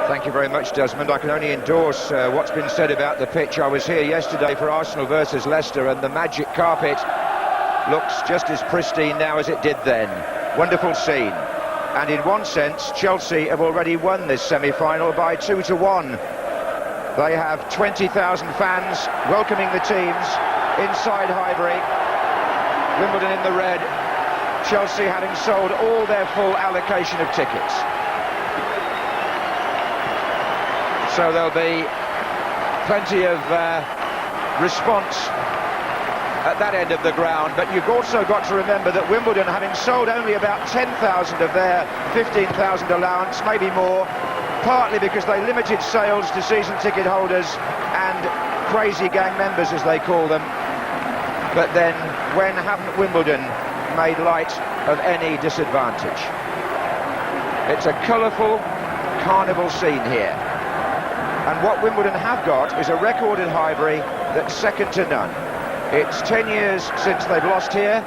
Thank you very much, Desmond. I can only endorse what's been said about the pitch. I was here yesterday for Arsenal versus Leicester, and the magic carpet looks just as pristine now as it did then. Wonderful scene. And in one sense, Chelsea have already won this semi-final by 2-1. They have 20,000 fans welcoming the teams inside Highbury. Wimbledon in the red. Chelsea having sold all their full allocation of tickets. So there'll be plenty of response at that end of the ground, but you've also got to remember that Wimbledon, having sold only about 10,000 of their 15,000 allowance, maybe more, partly because they limited sales to season ticket holders and crazy gang members, as they call them. But then, when haven't Wimbledon made light of any disadvantage? It's a colourful carnival scene here. And what Wimbledon have got is a record at Highbury that's second to none. It's 10 years since they've lost here,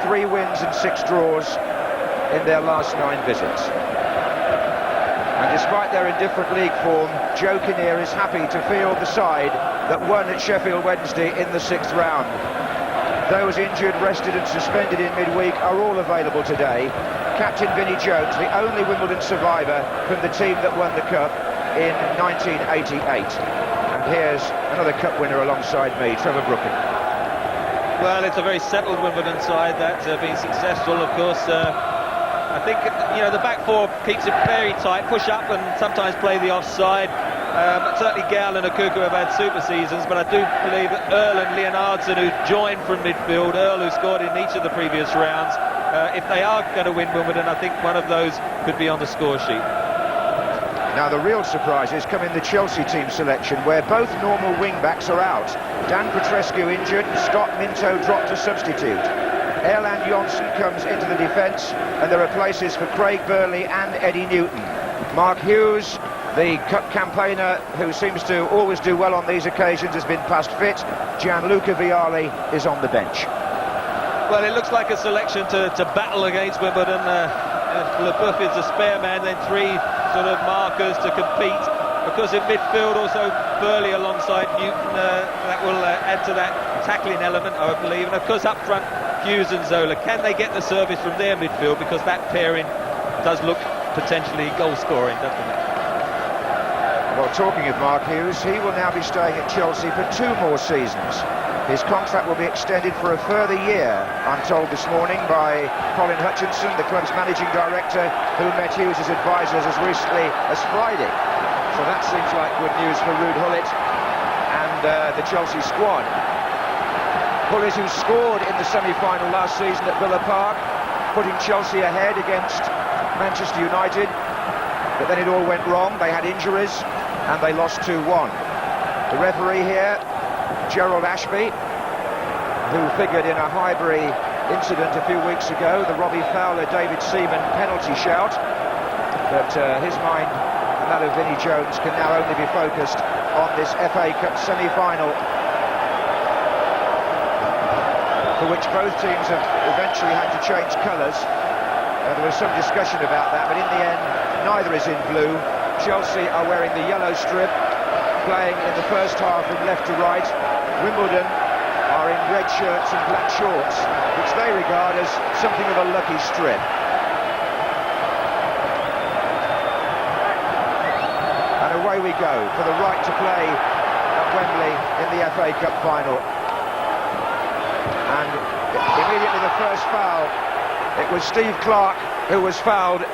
3 wins and 6 draws in their last 9 visits. And despite their indifferent league form, Joe Kinnear is happy to field the side that won at Sheffield Wednesday in the 6th round. Those injured, rested and suspended in midweek are all available today. Captain Vinnie Jones, the only Wimbledon survivor from the team that won the Cup in 1988. And here's another Cup winner alongside me, Trevor Brooking. Well, it's a very settled Wimbledon side that's been successful, of course. I think, you know, the back four keeps it very tight, push up and sometimes play the offside. Certainly Gal and Okuku have had super seasons, but I do believe that Earl and Leonardson, who joined from midfield, Earl who scored in each of the previous rounds, if they are going to win Wimbledon, I think one of those could be on the score sheet. Now the real surprises come in the Chelsea team selection, where both normal wing-backs are out. Dan Petrescu injured, Scott Minto dropped to substitute. Erland Johnsen comes into the defence, and there are places for Craig Burley and Eddie Newton. Mark Hughes, the Cup campaigner who seems to always do well on these occasions, has been past fit. Gianluca Vialli is on the bench. Well, it looks like a selection to battle against Wimbledon. Leboeuf is a spare man, then 3 sort of markers to compete. Of course, in midfield, also Burley alongside Newton. That will add to that tackling element, I believe. And of course, up front, Hughes and Zola. Can they get the service from their midfield? Because that pairing does look potentially goal-scoring, doesn't it? Well, talking of Mark Hughes, he will now be staying at Chelsea for 2 more seasons. His contract will be extended for a further year, I'm told this morning by Colin Hutchinson, the club's managing director, who met Hughes' advisors as recently as Friday. So that seems like good news for Ruud Gullit and the Chelsea squad. Gullit, who scored in the semi-final last season at Villa Park, putting Chelsea ahead against Manchester United, but then it all went wrong. They had injuries and they lost 2-1. The referee here, Gerald Ashby, who figured in a Highbury incident a few weeks ago, the Robbie Fowler-David Seaman penalty shout, but his mind and that of Vinnie Jones can now only be focused on this FA Cup semi-final, for which both teams have eventually had to change colours. There was some discussion about that, but in the end neither is in blue. Chelsea are wearing the yellow strip, playing in the first half from left to right. Wimbledon are in red shirts and black shorts, which they regard as something of a lucky strip. And away we go for the right to play at Wembley in the FA Cup final. And immediately the first foul, it was Steve Clarke who was fouled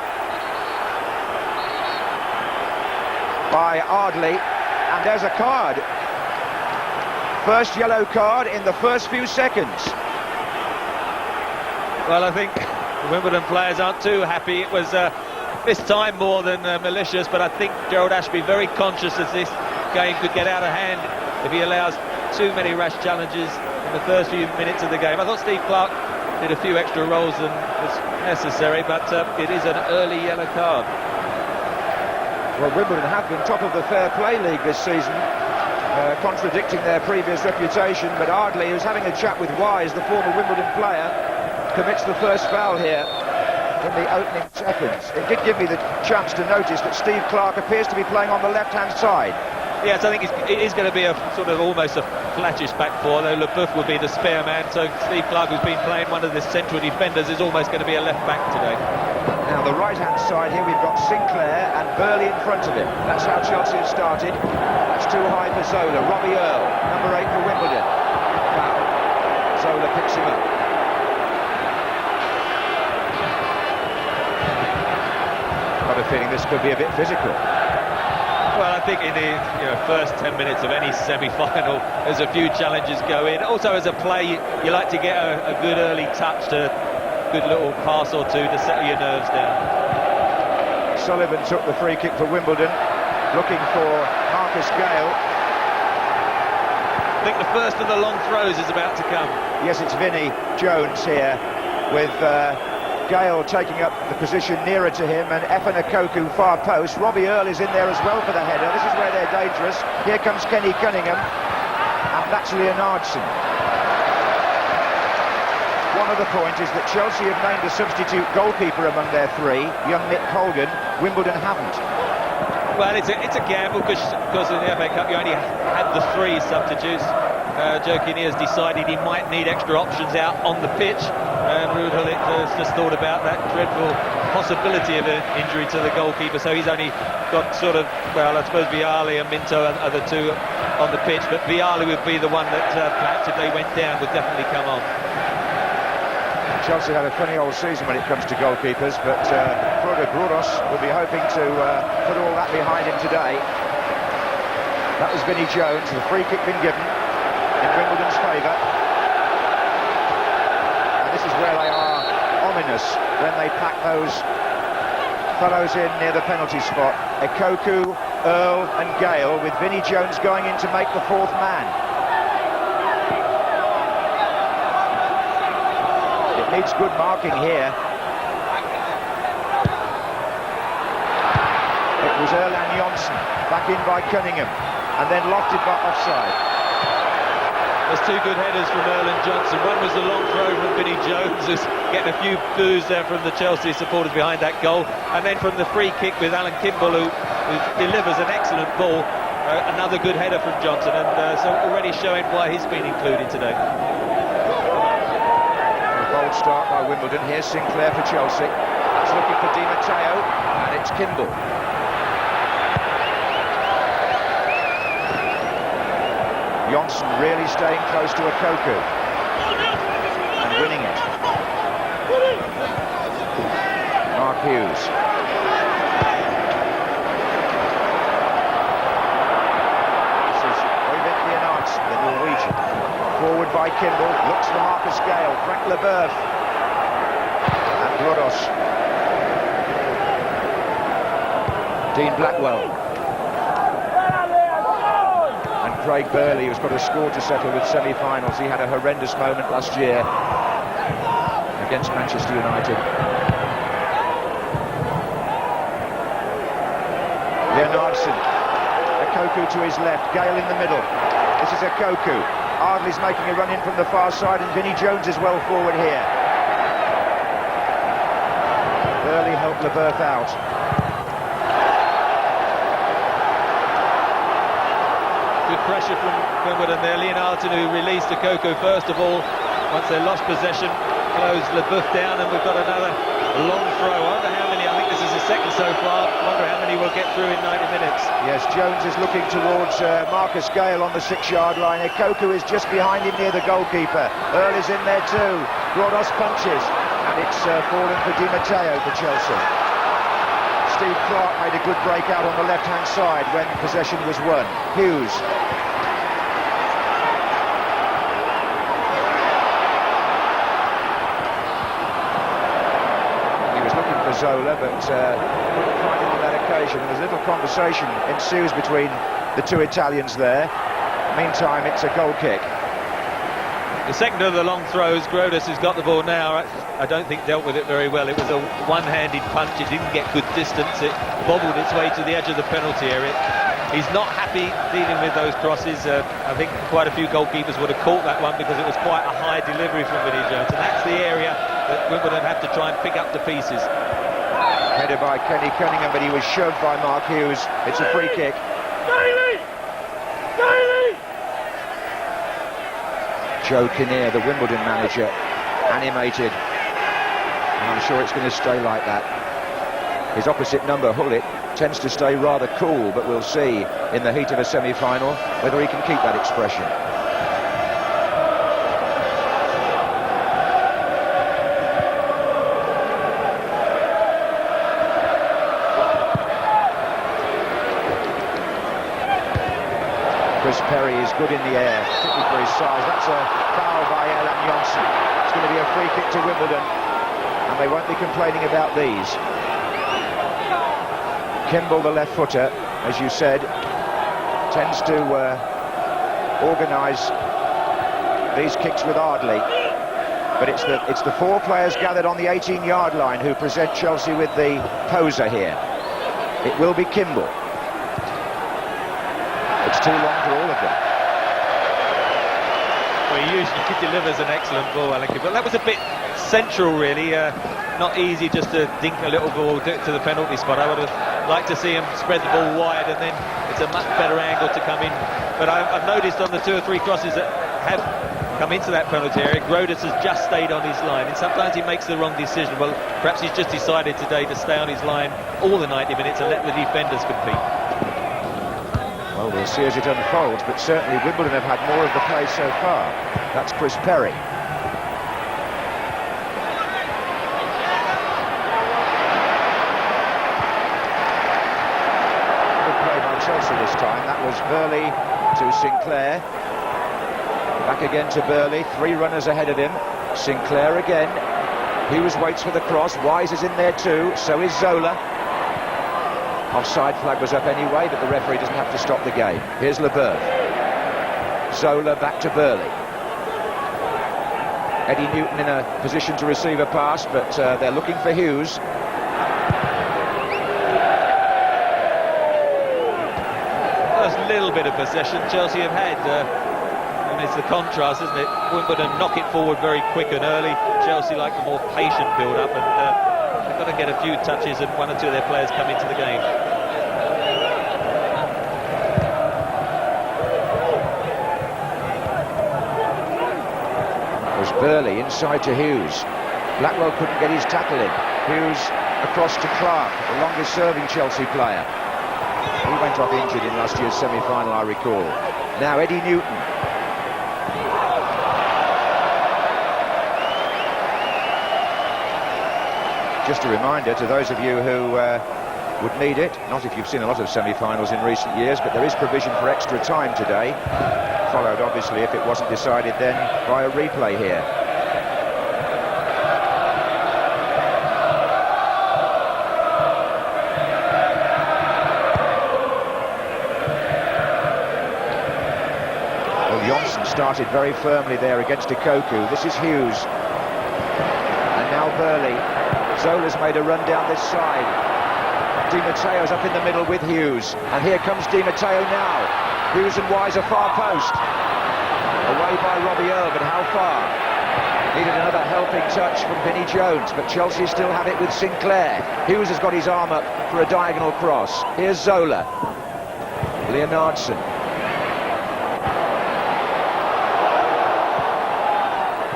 by Ardley, and there's a card. First yellow card in the first few seconds. Well, I think the Wimbledon players aren't too happy. It was this time more than malicious, but I think Gerald Ashby very conscious that this game could get out of hand if he allows too many rash challenges in the first few minutes of the game. I thought Steve Clarke did a few extra rolls than was necessary, but it is an early yellow card. Well, Wimbledon have been top of the Fair Play League this season, contradicting their previous reputation, but Ardley, who's having a chat with Wise, the former Wimbledon player, commits the first foul here. in the opening seconds. It did give me the chance to notice that Steve Clarke appears to be playing on the left-hand side. Yes, I think it is going to be a sort of almost a flattish back four, though LeBoeuf will be the spare man, so Steve Clarke, who's been playing one of the central defenders, is almost going to be a left back today. Now the right-hand side here, we've got Sinclair and Burley in front of him. That's how Chelsea have started. That's too high for Zola. Robbie Earl, number 8 for Wimbledon. Foul. Zola picks him up. Got a feeling this could be a bit physical. Well, I think in the first 10 minutes of any semi-final, there's a few challenges go in. Also, as a play, you like to get a good early touch, to good little pass or two to settle your nerves down. Sullivan took the free kick for Wimbledon, looking for Marcus Gale. I think the first of the long throws is about to come. Yes, it's Vinnie Jones here, with Gale taking up the position nearer to him, and Efenakoku far post. Robbie Earl is in there as well for the header. This is where they're dangerous. Here comes Kenny Cunningham, and that's Leonardson. One other point is that Chelsea have named a substitute goalkeeper among their three, young Nick Colgan. Wimbledon haven't. Well, it's a gamble, because in the FA Cup you only had the 3 substitutes. Joe Kinnear has decided he might need extra options out on the pitch, and Ruud Gullit has just thought about that dreadful possibility of an injury to the goalkeeper, so he's only got sort of, well, I suppose Vialli and Minto are the 2 on the pitch, but Vialli would be the one that perhaps if they went down would definitely come on. Chelsea had a funny old season when it comes to goalkeepers, but Frode Grodos will be hoping to put all that behind him today. That was Vinnie Jones, the free kick been given in Wimbledon's favour. And this is where they are ominous, when they pack those fellows in near the penalty spot. Ekoku, Earl and Gale, with Vinnie Jones going in to make the 4th man. It needs good marking here. It was Erland Johnsen, back in by Cunningham, and then lofted by offside. There's 2 good headers from Erland Johnsen. One was a long throw from Vinnie Jones, who's getting a few boos there from the Chelsea supporters behind that goal. And then from the free kick with Alan Kimball, who delivers an excellent ball. Another good header from Johnson, and so already showing why he's been included today. A bold start by Wimbledon. Here's Sinclair for Chelsea. He's looking for Di Matteo, and it's Kimball. Johnson really staying close to Ekoku and winning it. Mark Hughes. This is Øyvind Leonardson, the Norwegian. Forward by Kimball, looks for Marcus Gale, Frank LeBoeuf and Grodos. Dean Blackwell. Craig Burley, who's got a score to settle with semi-finals. He had a horrendous moment last year against Manchester United. Leonardson, Ekoku to his left, Gale in the middle. This is Ekoku. Ardley's making a run in from the far side, and Vinnie Jones is well forward here. Burley helped LeBoeuf out. Good pressure from Wimbledon there. Leonardson, who released Ekoku first of all. Once they lost possession, closed LeBoeuf down, and we've got another long throw. I wonder how many, I think this is the second so far. I wonder how many we'll get through in 90 minutes. Yes, Jones is looking towards Marcus Gale on the 6-yard line. Ekoku is just behind him near the goalkeeper. Earl is in there too. Grodos punches, and it's fallen for Di Matteo for Chelsea. Steve Clarke made a good break out on the left-hand side when possession was won. Hughes. He was looking for Zola, but couldn't find him on that occasion. And a little conversation ensues between the 2 Italians there. Meantime, it's a goal kick. The second of the long throws, Grodos has got the ball now. I don't think dealt with it very well. It was a one-handed punch. It didn't get good distance. It bobbled its way to the edge of the penalty area. He's not happy dealing with those crosses. I think quite a few goalkeepers would have caught that one because it was quite a high delivery from Vinnie Jones, and that's the area that Wimbledon have to try and pick up to pieces. Headed by Kenny Cunningham, but he was shoved by Mark Hughes. It's a free kick. Joe Kinnear, the Wimbledon manager, animated, and I'm sure it's going to stay like that. His opposite number, Hullet, tends to stay rather cool, but we'll see in the heat of a semi-final whether he can keep that expression. Chris Perry is good in the air, particularly for his size. That's a foul by Alan Johnson. It's going to be a free kick to Wimbledon, and they won't be complaining about these. Kimball, the left footer, as you said, tends to organise these kicks with Ardley, but it's the four players gathered on the 18-yard line who present Chelsea with the poser here. It will be Kimball. It's too long for all of them. Well, he usually delivers an excellent ball, Alan Kimball. That was a bit central, really. Not easy just to dink a little ball to the penalty spot. I would have liked to see him spread the ball wide, and then it's a much better angle to come in. But I've noticed on the 2 or 3 crosses that have come into that penalty area, Grodus has just stayed on his line, and sometimes he makes the wrong decision. Well, perhaps he's just decided today to stay on his line all the 90 minutes and let the defenders compete. Well, we'll see as it unfolds, but certainly Wimbledon have had more of the play so far. That's Chris Perry. Good play by Chelsea this time. That was Burley to Sinclair. Back again to Burley. 3 runners ahead of him. Sinclair again. Hughes waits for the cross. Wise is in there too. So is Zola. Offside flag was up anyway, but the referee doesn't have to stop the game. Here's Leboeuf. Zola back to Burley. Eddie Newton in a position to receive a pass, but they're looking for Hughes. There's a little bit of possession Chelsea have had. And it's the contrast, isn't it? Wimbledon knock it forward very quick and early. Chelsea like a more patient build-up, and they've got to get a few touches and 1 or 2 of their players come into the game. It was Burley inside to Hughes. Blackwell couldn't get his tackle in. Hughes across to Clark, the longest serving Chelsea player. He went off injured in last year's semi-final, I recall. Now Eddie Newton. Just a reminder to those of you who would need it, not if you've seen a lot of semi-finals in recent years, but there is provision for extra time today, followed obviously, if it wasn't decided then, by a replay here. Well, Johnson started very firmly there against Ikoku. This is Hughes. And now Burley. Zola's made a run down this side. Di Matteo's up in the middle with Hughes. And here comes Di Matteo now. Hughes and Wise are far post. Away by Robbie Earle, but how far? Needed another helping touch from Vinnie Jones, but Chelsea still have it with Sinclair. Hughes has got his arm up for a diagonal cross. Here's Zola. Leonardson.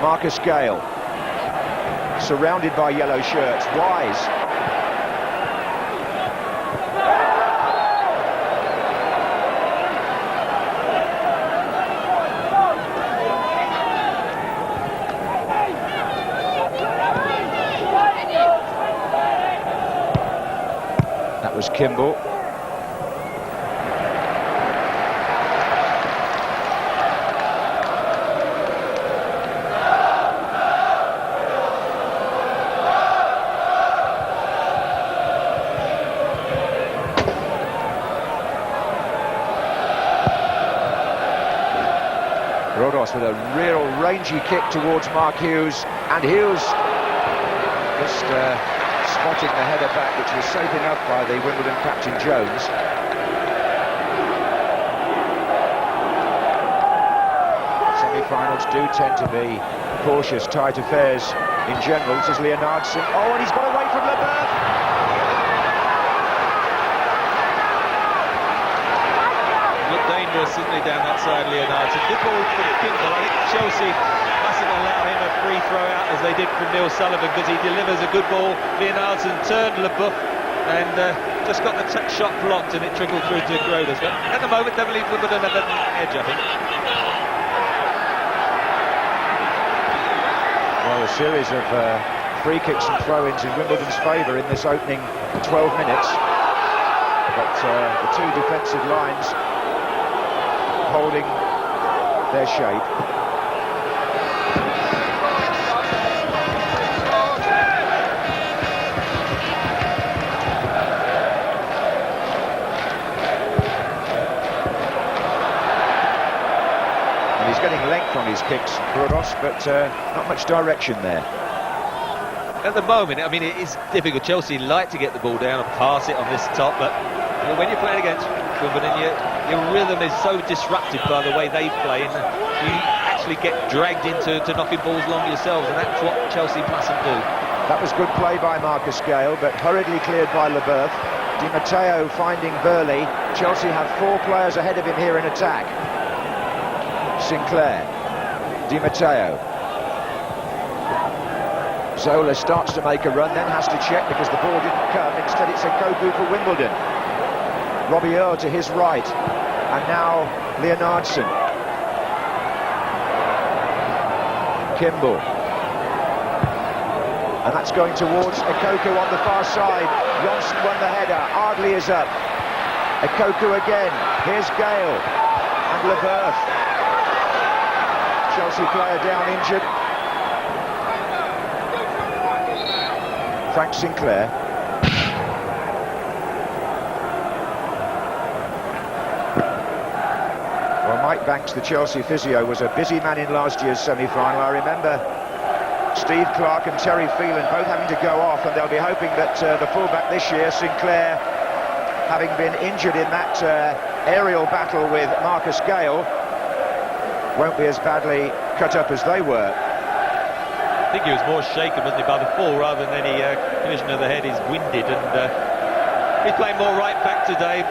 Marcus Gale. Surrounded by yellow shirts. Wise. That was Kimball. Rodos with a real rangy kick towards Mark Hughes, and Hughes just spotting the header back, which was safe enough by the Wimbledon captain Jones. semi-finals do tend to be cautious, tight affairs in general. This is Leonardson. Oh, and he's got away from Leboeuf. Looked dangerous, isn't he, down that side, Leonardson. Good ball from Kimball. I think Chelsea mustn't allow him a free throw out as they did from Neil Sullivan, because he delivers a good ball. Leonardson turned Leboeuf and just got the shot blocked, and it trickled through to Groders. But at the moment, definitely Wimbledon have an edge, I think. Well, a series of free kicks and throw-ins in Wimbledon's favour in this opening 12 minutes. But the two defensive lines holding their shape. And he's getting length on his kicks, Groders, but not much direction there. At the moment, I mean, it is difficult. Chelsea like to get the ball down and pass it on this top, but when you're playing against Wimbledon, your rhythm is so disrupted by the way they play, and you actually get dragged into knocking balls long yourselves, and that's what Chelsea mustn't do. That was good play by Marcus Gale, but hurriedly cleared by Leboeuf. Di Matteo finding Burley. Chelsea have 4 players ahead of him here in attack. Sinclair, Di Matteo. Zola starts to make a run, then has to check because the ball didn't come. Instead, it's a Koku for Wimbledon. Robbie Earle to his right, and now Leonardson. Kimball. And that's going towards Koku on the far side. Johnson won the header. Ardley is up. Koku again. Here's Gale. And Leboeuf. Chelsea player down injured. Frank Sinclair. Well, Mike Banks, the Chelsea physio, was a busy man in last year's semi-final. I remember Steve Clarke and Terry Phelan both having to go off, and they'll be hoping that the fullback this year, Sinclair, having been injured in that aerial battle with Marcus Gale, won't be as badly cut up as they were. I think he was more shaken, wasn't he, by the fall rather than any collision of the head. He's winded, and he's playing more right back today,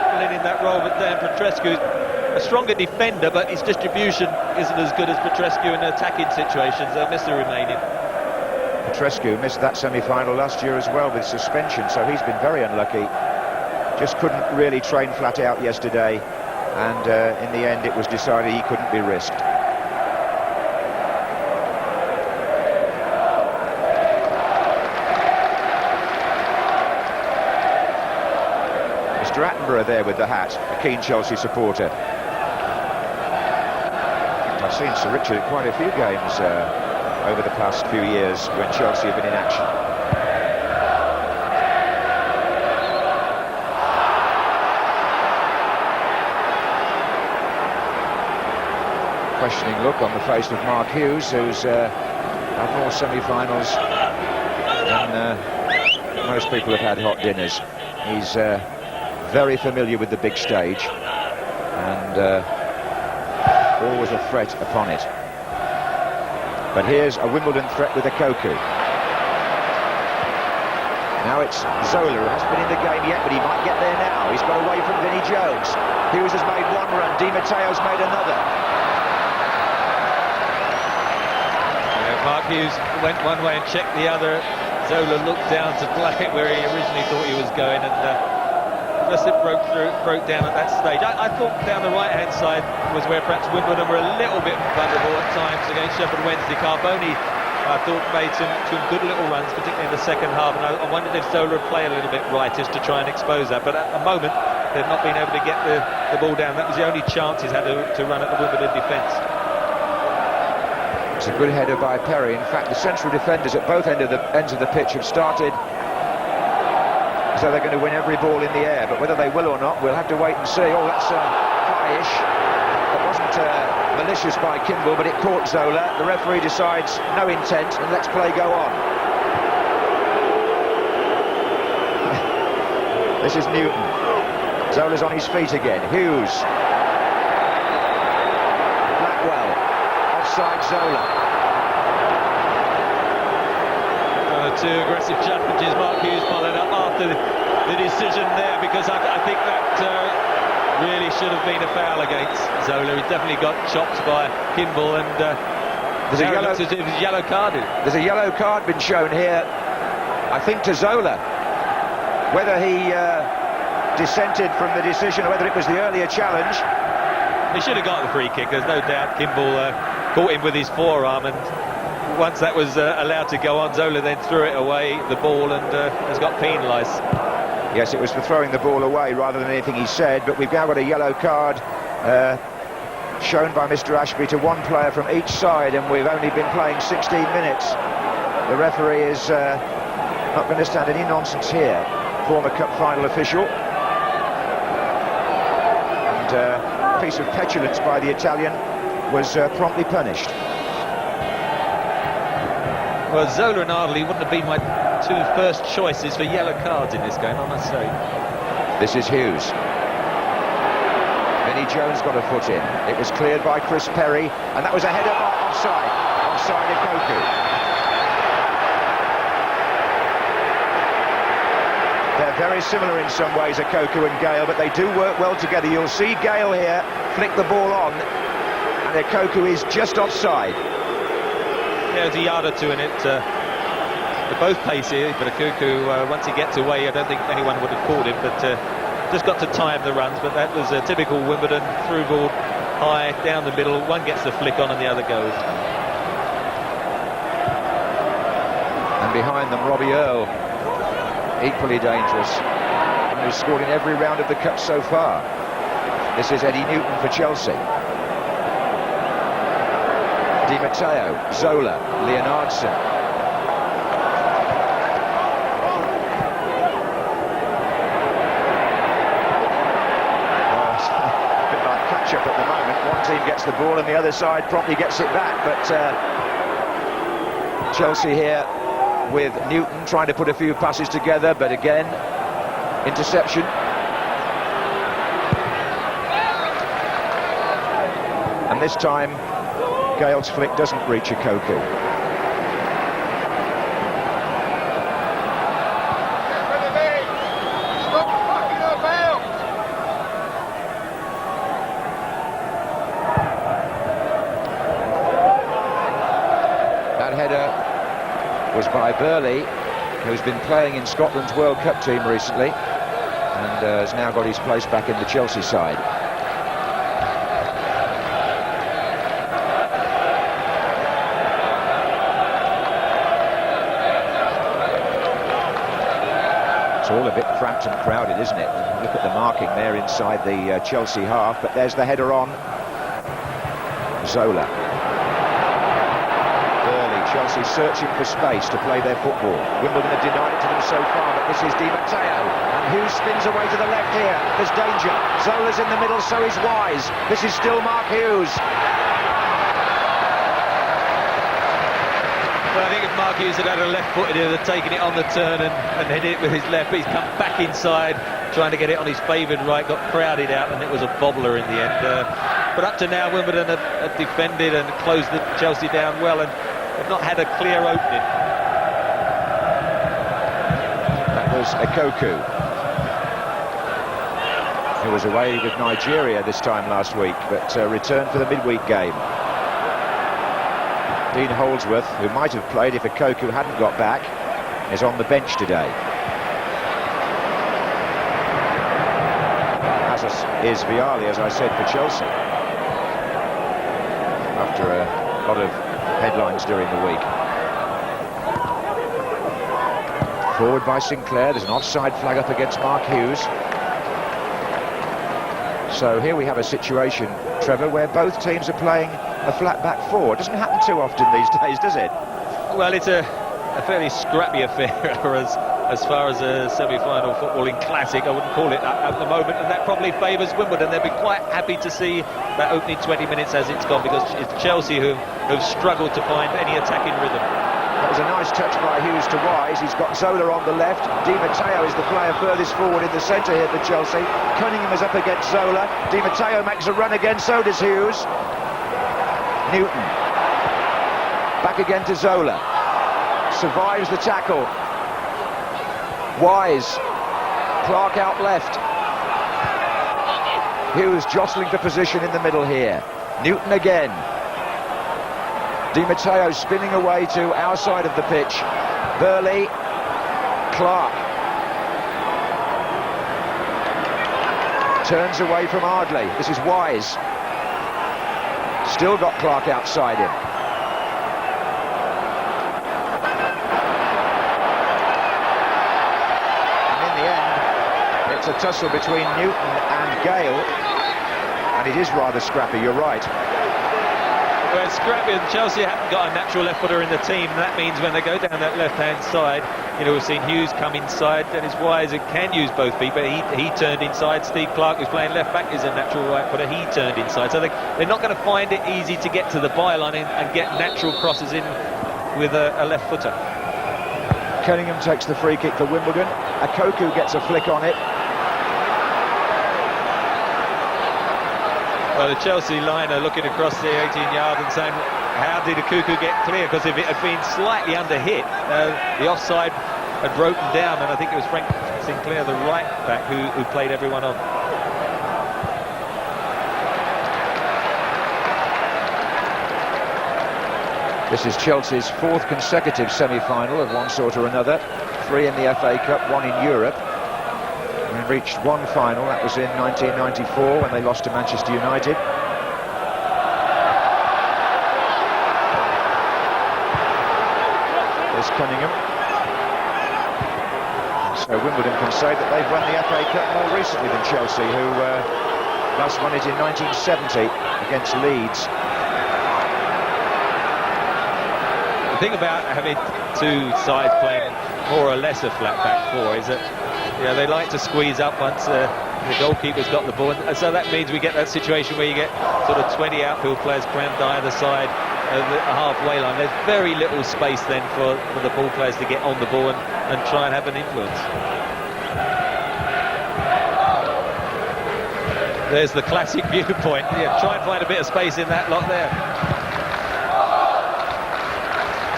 filling in that role. But Dan Petrescu, a stronger defender, but his distribution isn't as good as Petrescu in attacking situations. They'll miss the remaining. Petrescu missed that semi-final last year as well with suspension, so he's been very unlucky. Just couldn't really train flat out yesterday, and in the end it was decided he couldn't be risked. Mr. Attenborough there with the hat, a keen Chelsea supporter. I've seen Sir Richard at quite a few games over the past few years when Chelsea have been in action. Questioning look on the face of Mark Hughes, who's had more semi-finals than most people have had hot dinners. He's very familiar with the big stage, and always a threat upon it. But here's a Wimbledon threat with a Koku. Now it's Zola, who hasn't been in the game yet, but he might get there now. He's got away from Vinnie Jones. Hughes has made one run, Di Matteo's made another. Mark Hughes went one way and checked the other. Zola looked down to play it where he originally thought he was going, and just it broke down at that stage. I thought down the right-hand side was where perhaps Wimbledon were a little bit vulnerable at times against Sheffield Wednesday. Carboni, I thought, made some good little runs, particularly in the second half, and I wondered if Zola would play a little bit rightist to try and expose that. But at the moment, they've not been able to get the ball down. That was the only chance he's had to run at the Wimbledon defence. It's a good header by Perry. In fact, the central defenders at both ends of the pitch have started so they're going to win every ball in the air, but whether they will or not, we'll have to wait and see. Oh, that's high-ish. That wasn't malicious by Kimball, but it caught Zola. The referee decides no intent, and lets play go on. This is Newton. Zola's on his feet again. Hughes. Blackwell. inside Zola. Two aggressive challenges. Mark Hughes followed up after the decision there, because I think that really should have been a foul against Zola. He definitely got chopped by Kimball, and there's a yellow carded. There's a yellow card been shown here, I think, to Zola. Whether he dissented from the decision or whether it was the earlier challenge. He should have got the free kick. There's no doubt Kimball caught him with his forearm, and once that was allowed to go on, Zola then threw it away, the ball, and has got penalised. Yes, it was for throwing the ball away rather than anything he said, but we've now got a yellow card shown by Mr. Ashby to one player from each side, and we've only been playing 16 minutes. The referee is not going to stand any nonsense here. Former cup final official. And a piece of petulance by the Italian was promptly punished. Well, Zola and Ardley wouldn't have been my two first choices for yellow cards in this game, I must say. This is Hughes. Vinnie Jones got a foot in. It was cleared by Chris Perry, and that was a header offside. Offside of Koku. They're very similar in some ways, Koku and Gale, but they do work well together. You'll see Gale here flick the ball on, and Koku is just offside. There's a yard or two in it. They're both pacey, but Koku, once he gets away, I don't think anyone would have caught him, but just got to time the runs. But that was a typical Wimbledon through ball, high, down the middle. One gets the flick on and the other goes. And behind them, Robbie Earle, equally dangerous, and who's scored in every round of the cup so far. This is Eddie Newton for Chelsea. Di Matteo, Zola, Leonardson. Well, it's a bit like catch-up at the moment. One team gets the ball and the other side promptly gets it back, but Chelsea here with Newton trying to put a few passes together, but again, interception. And this time, Gale's flick doesn't reach Koku. That header was by Burley, who's been playing in Scotland's World Cup team recently, and has now got his place back in the Chelsea side. It's all a bit cramped and crowded, isn't it? Look at the marking there inside the Chelsea half, but there's the header on. Zola. Burley, Chelsea searching for space to play their football. Wimbledon have denied it to them so far, but this is Di Matteo. And Hughes spins away to the left here. There's danger. Zola's in the middle, so is Wise. This is still Mark Hughes. Well, I think if Mark Hughes had a left foot, he'd have taken it on the turn and hit it with his left. But he's come back inside, trying to get it on his favoured right, got crowded out, and it was a bobbler in the end. But up to now, Wimbledon have defended and closed the Chelsea down well, and have not had a clear opening. That was Koku, who was away with Nigeria this time last week, but returned for the midweek game. Dean Holdsworth, who might have played if Koku hadn't got back, is on the bench today. As is Vialli, as I said, for Chelsea. After a lot of headlines during the week. Forward by Sinclair, there's an offside flag up against Mark Hughes. So here we have a situation, Trevor, where both teams are playing a flat back four. It doesn't happen too often these days, does it? Well, it's a fairly scrappy affair as far as a semi-final footballing classic. I wouldn't call it that at the moment, and that probably favours Wimbledon. They'll be quite happy to see that opening 20 minutes as it's gone, because it's Chelsea who've struggled to find any attacking rhythm. That was a nice touch by Hughes to Wise. He's got Zola on the left. Di Matteo is the player furthest forward in the centre here for Chelsea. Cunningham is up against Zola. Di Matteo makes a run again, so does Hughes. Newton. Back again to Zola. Survives the tackle. Wise. Clark out left. Hughes jostling for position in the middle here. Newton again. Di Matteo spinning away to our side of the pitch. Burley. Clark. Turns away from Ardley. This is Wise. Still got Clark outside him. And in the end, it's a tussle between Newton and Gale. And it is rather scrappy, you're right. Well, it's scrappy, and Chelsea haven't got a natural left footer in the team. And that means when they go down that left-hand side, you know, we've seen Hughes come inside. Dennis Wise can use both feet, but he turned inside. Steve Clark, who's playing left back, is a natural right footer. He turned inside. So they're not going to find it easy to get to the byline and get natural crosses in with a left footer. Cunningham takes the free kick for Wimbledon. Akoku gets a flick on it. Well, the Chelsea line are looking across the 18-yard and saying, how did Akoku get clear? Because if it had been slightly under hit, the offside had broken down, and I think it was Frank Sinclair, the right back, who played everyone on. This is Chelsea's fourth consecutive semi-final of one sort or another. 3 in the FA Cup, 1 in Europe. And reached one final, that was in 1994 when they lost to Manchester United. There's Cunningham. So Wimbledon can say that they've won the FA Cup more recently than Chelsea, who last won it in 1970 against Leeds. The thing about having two sides playing more or less a flat back four is that, you know, they like to squeeze up once the goalkeeper's got the ball, and so that means we get that situation where you get sort of 20 outfield players cramped either side of the halfway line. There's very little space then for the ball players to get on the ball and try and have an influence. There's the classic viewpoint. Yeah, try and find a bit of space in that lot there.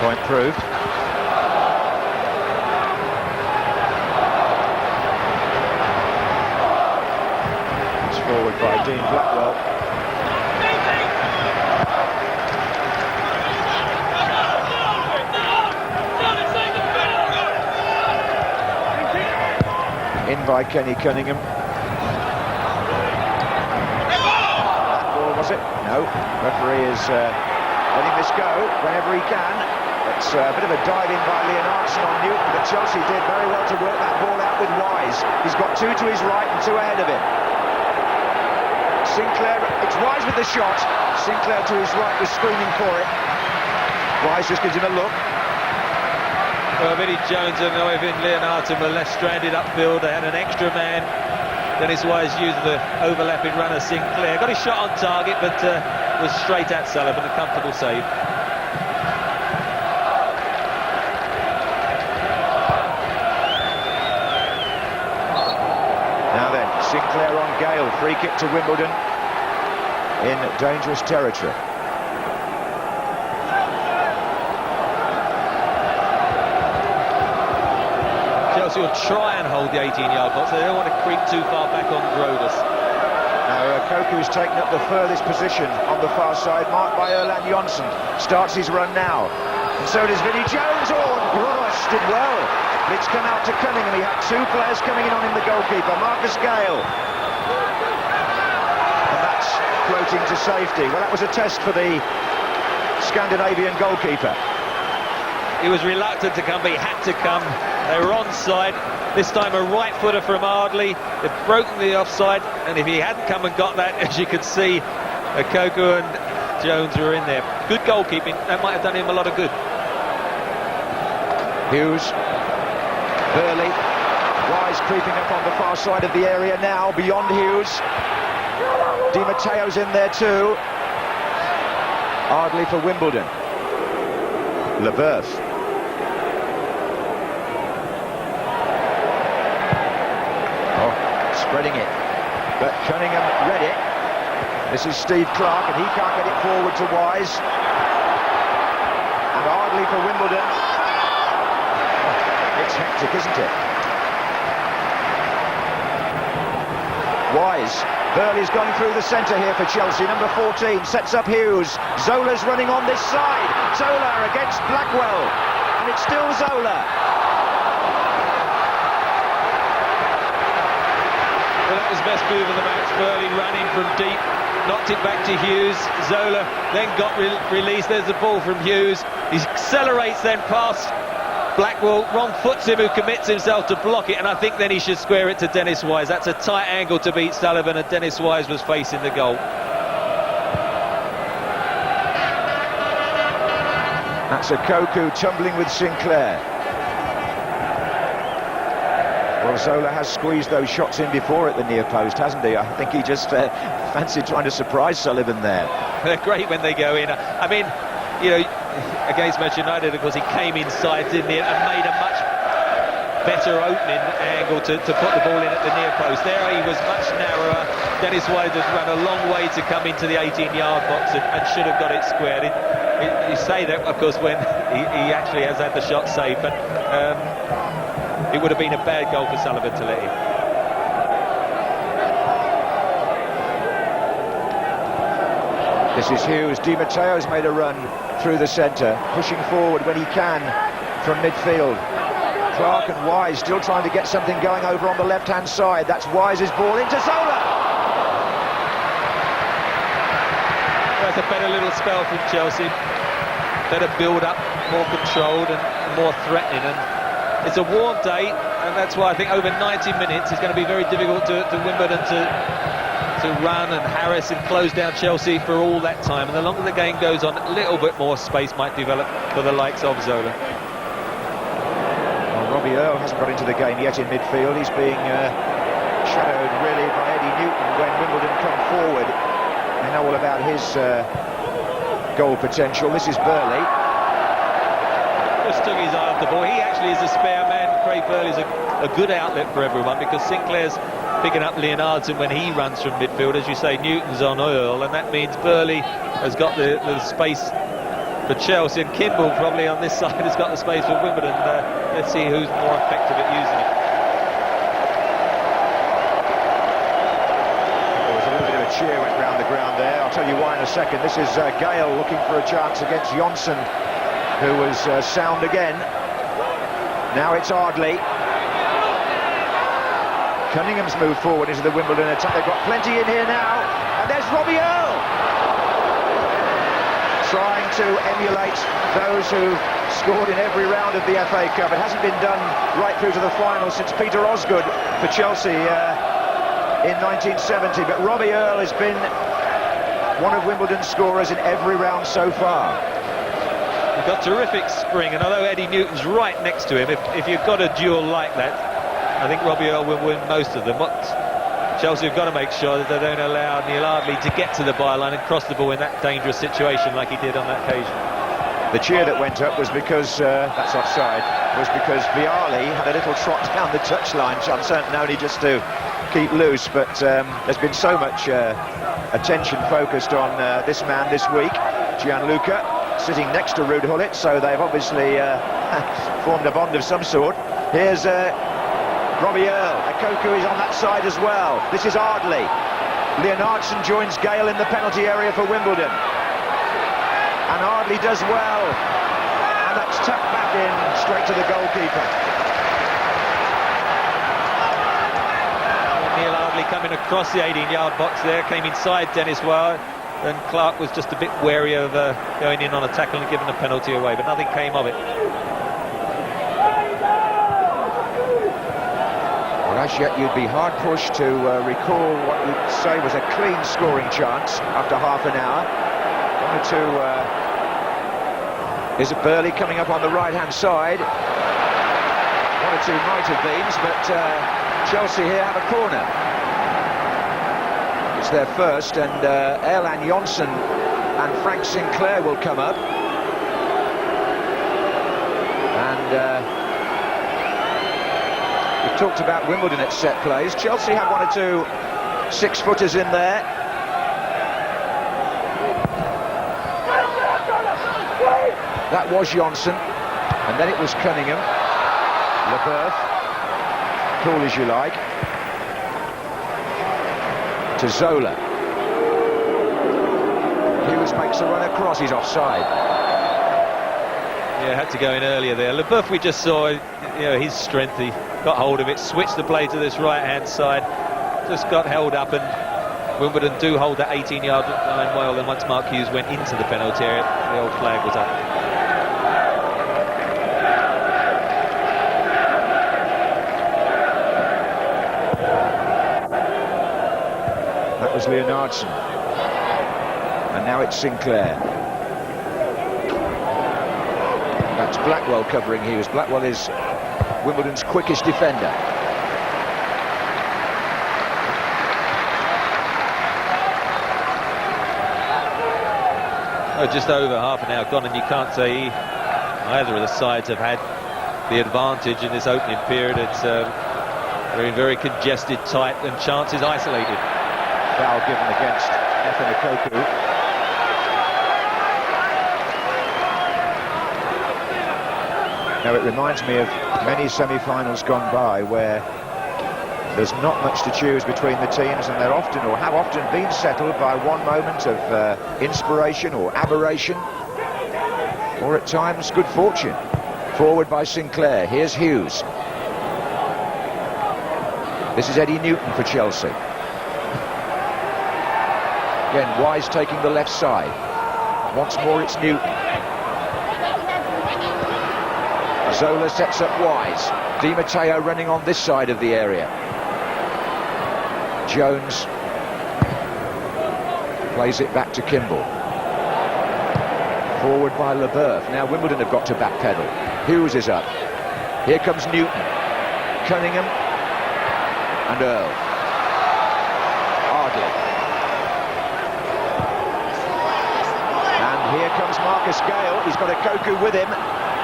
Point proved. Forward by Dean Blackwell. In by Kenny Cunningham. That ball, was it? No. Referee is letting this go whenever he can. It's a bit of a dive in by Leonardson on Newton, but Chelsea did very well to work that ball out with Wise. He's got 2 to his right and 2 ahead of him. Sinclair, it's Wise with the shot. Sinclair to his right was screaming for it. Wise just gives him a look. Well, Vinnie Jones and Oivind Leonardson were less stranded upfield. They had an extra man. Dennis Wise used the overlapping runner Sinclair. Got his shot on target, but was straight at Sullivan. A comfortable save. Now then, Sinclair on Gale. Free kick to Wimbledon in dangerous territory. Chelsea will try and hold the 18-yard box. They don't want to creep too far back on Grodus. Now Koku has taken up the furthest position on the far side, marked by Erland Jonsson. Starts his run now. And so does Vinnie Jones. Oh, and Grodus did well. Blitz come out to Cunningham. He had 2 players coming in on him, the goalkeeper, Marcus Gale. And that's floating to safety. Well, that was a test for the Scandinavian goalkeeper. He was reluctant to come, but he had to come. They were onside. This time a right footer from Ardley. They've broken the offside, and if he hadn't come and got that, as you could see, Akoku and Jones were in there. Good goalkeeping. That might have done him a lot of good. Hughes, Burley, Wise creeping up on the far side of the area now, beyond Hughes. Di Matteo's in there too. Ardley for Wimbledon. Leboeuf. Oh, spreading it. But Cunningham read it. This is Steve Clark, and he can't get it forward to Wise. And quickly for Wimbledon. It's hectic, isn't it? Wise. Burley's gone through the centre here for Chelsea. Number 14 sets up Hughes. Zola's running on this side. Zola against Blackwell. And it's still Zola. Well, that was the best move of the match. Burley running from deep, knocked it back to Hughes. Zola then got released. There's the ball from Hughes. He accelerates then past Blackwell, wrong foots him, who commits himself to block it, and I think then he should square it to Dennis Wise. That's a tight angle to beat Sullivan, and Dennis Wise was facing the goal. That's a Koku tumbling with Sinclair. Well, Zola has squeezed those shots in before at the near post, hasn't he? I think he just fancied trying to surprise Sullivan there. They're great when they go in. I mean, you know, against Manchester United, of course, he came inside, didn't he, and made a much better opening angle to put the ball in at the near post. There he was much narrower. Dennis Wise has run a long way to come into the 18-yard box and should have got it squared. You say that, of course, when he actually has had the shot saved, but it would have been a bad goal for Sullivan to let in. This is Hughes. Di Matteo's made a run through the centre, pushing forward when he can from midfield. Clark and Wise still trying to get something going over on the left-hand side. That's Wise's ball into Zola. That's a better little spell from Chelsea. Better build-up, more controlled and more threatening. And it's a warm day, and that's why I think over 90 minutes it's going to be very difficult to Wimbledon to run and harass and close down Chelsea for all that time. And the longer the game goes on, a little bit more space might develop for the likes of Zola. Well, Robbie Earle hasn't got into the game yet in midfield. He's being shadowed really by Eddie Newton when Wimbledon come forward. They know all about his goal potential. This is Burley. Just took his eye off the ball. He actually is a spare man. Craig Burley's a good outlet for everyone, because Sinclair's picking up Leonardson when he runs from midfield. As you say, Newton's on Earle, and that means Burley has got the space for Chelsea, and Kimball probably on this side has got the space for Wimbledon. Let's see who's more effective at using it. There was a little bit of a cheer went round the ground there. I'll tell you why in a second. This is Gale looking for a chance against Johnson, who was sound again. Now it's Ardley. Cunningham's moved forward into the Wimbledon attack. They've got plenty in here now. And there's Robbie Earle, trying to emulate those who scored in every round of the FA Cup. It hasn't been done right through to the final since Peter Osgood for Chelsea in 1970. But Robbie Earle has been one of Wimbledon's scorers in every round so far. He's got terrific spring, and although Eddie Newton's right next to him, if you've got a duel like that, I think Robbie Earle will win most of them. What Chelsea have got to make sure that they don't allow Neil Ardley to get to the byline and cross the ball in that dangerous situation like he did on that occasion. The cheer that went up was because, that's offside, was because Vialli had a little trot down the touchline, so I'm certain only just to keep loose, but there's been so much attention focused on this man this week, Gianluca, sitting next to Ruud Gullit, so they've obviously formed a bond of some sort. Here's Robbie Earle. Koku is on that side as well. This is Ardley. Leonardson joins Gale in the penalty area for Wimbledon. And Ardley does well. And that's tucked back in straight to the goalkeeper. Neil Ardley coming across the 18-yard box there, came inside Dennis Wise. Then Clark was just a bit wary of going in on a tackle and giving a penalty away, but nothing came of it. As yet, you'd be hard pushed to recall what you'd say was a clean scoring chance after half an hour. One or two. Is it Burley coming up on the right-hand side? One or two might have been, but Chelsea here have a corner. It's their first, and Erland Johnsen and Frank Sinclair will come up. And we've talked about Wimbledon at set plays. Chelsea have one or two six-footers in there. That was Johnson, and then it was Cunningham. LeBeuf, call as you like, to Zola. Hughes makes a run across, he's offside. Yeah, had to go in earlier there. LeBeuf, we just saw, his strength. He got hold of it, switched the play to this right-hand side, just got held up, and Wimbledon do hold that 18-yard line well. And once Mark Hughes went into the penalty area, the old flag was up. That was Leonardson, and now it's Sinclair. That's Blackwell covering Hughes. Blackwell is Wimbledon's quickest defender. Oh, just over half an hour gone, and you can't say either of the sides have had the advantage in this opening period. It's very, very congested, tight, and chances isolated. Foul given against Ethan Okoku. Now it reminds me of many semi-finals gone by where there's not much to choose between the teams, and they're often, or have often, been settled by one moment of inspiration or aberration, or at times good fortune. Forward by Sinclair. Here's Hughes. This is Eddie Newton for Chelsea. Again, Wise taking the left side. Once more it's Newton. Zola sets up Wise. Di Matteo running on this side of the area. Jones plays it back to Kimball. Forward by LeBeuf. Now Wimbledon have got to backpedal. Hughes is up. Here comes Newton. Cunningham and Earl. Ardley. And here comes Marcus Gale. He's got Okoku with him.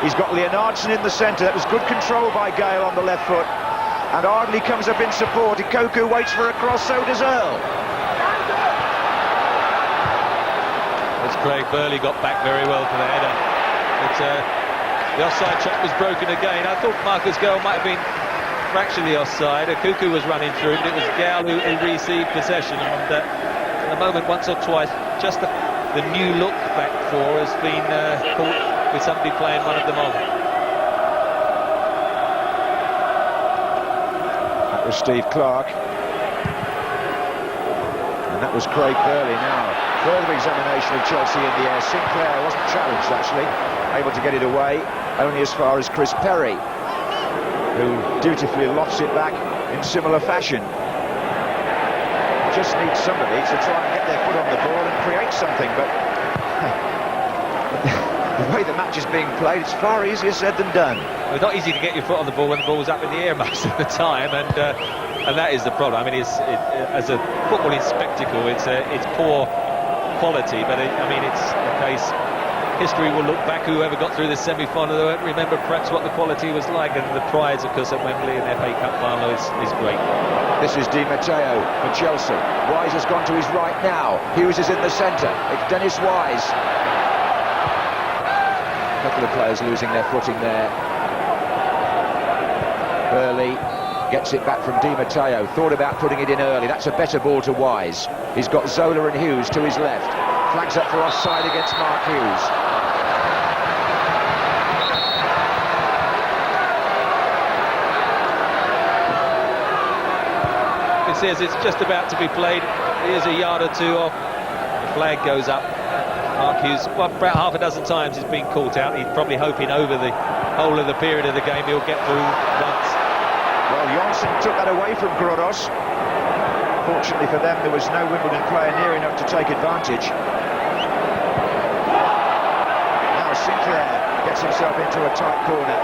He's got Leonardson in the centre. That was good control by Gale on the left foot. And Ardley comes up in support. Okoku waits for a cross, so does Earl. As Craig Burley got back very well for the header. But the offside trap was broken again. I thought Marcus Gale might have been fractionally offside. Okoku was running through, but it was Gale who received possession. And at the moment, once or twice, just the new look back four has been caught with somebody playing one of them on. That was Steve Clark. And that was Craig Burley. Now, further examination of Chelsea in the air. Sinclair wasn't challenged, actually. Able to get it away, only as far as Chris Perry, who dutifully lofts it back in similar fashion. Just needs somebody to try and get their foot on the ball and create something, but the way the match is being played, it's far easier said than done. Well, it's not easy to get your foot on the ball when the ball's up in the air most of the time, and that is the problem. I mean, as a footballing spectacle, it's poor quality, but it's a case. History will look back. Whoever got through the semi-final, they won't remember perhaps what the quality was like, and the prize, of course, at Wembley in the FA Cup final is great. This is Di Matteo for Chelsea. Wise has gone to his right now. Hughes is in the centre. It's Dennis Wise. A couple of players losing their footing there. Burley gets it back from Di Matteo. Thought about putting it in early. That's a better ball to Wise. He's got Zola and Hughes to his left. Flags up for offside against Mark Hughes. You can see as it's just about to be played, here's a yard or two off. The flag goes up. Mark Hughes, well, about half a dozen times he's been caught out. He's probably hoping over the whole of the period of the game he'll get through once. Well, Johnson took that away from Grodos. Fortunately for them, there was no Wimbledon player near enough to take advantage. Now Sinclair gets himself into a tight corner.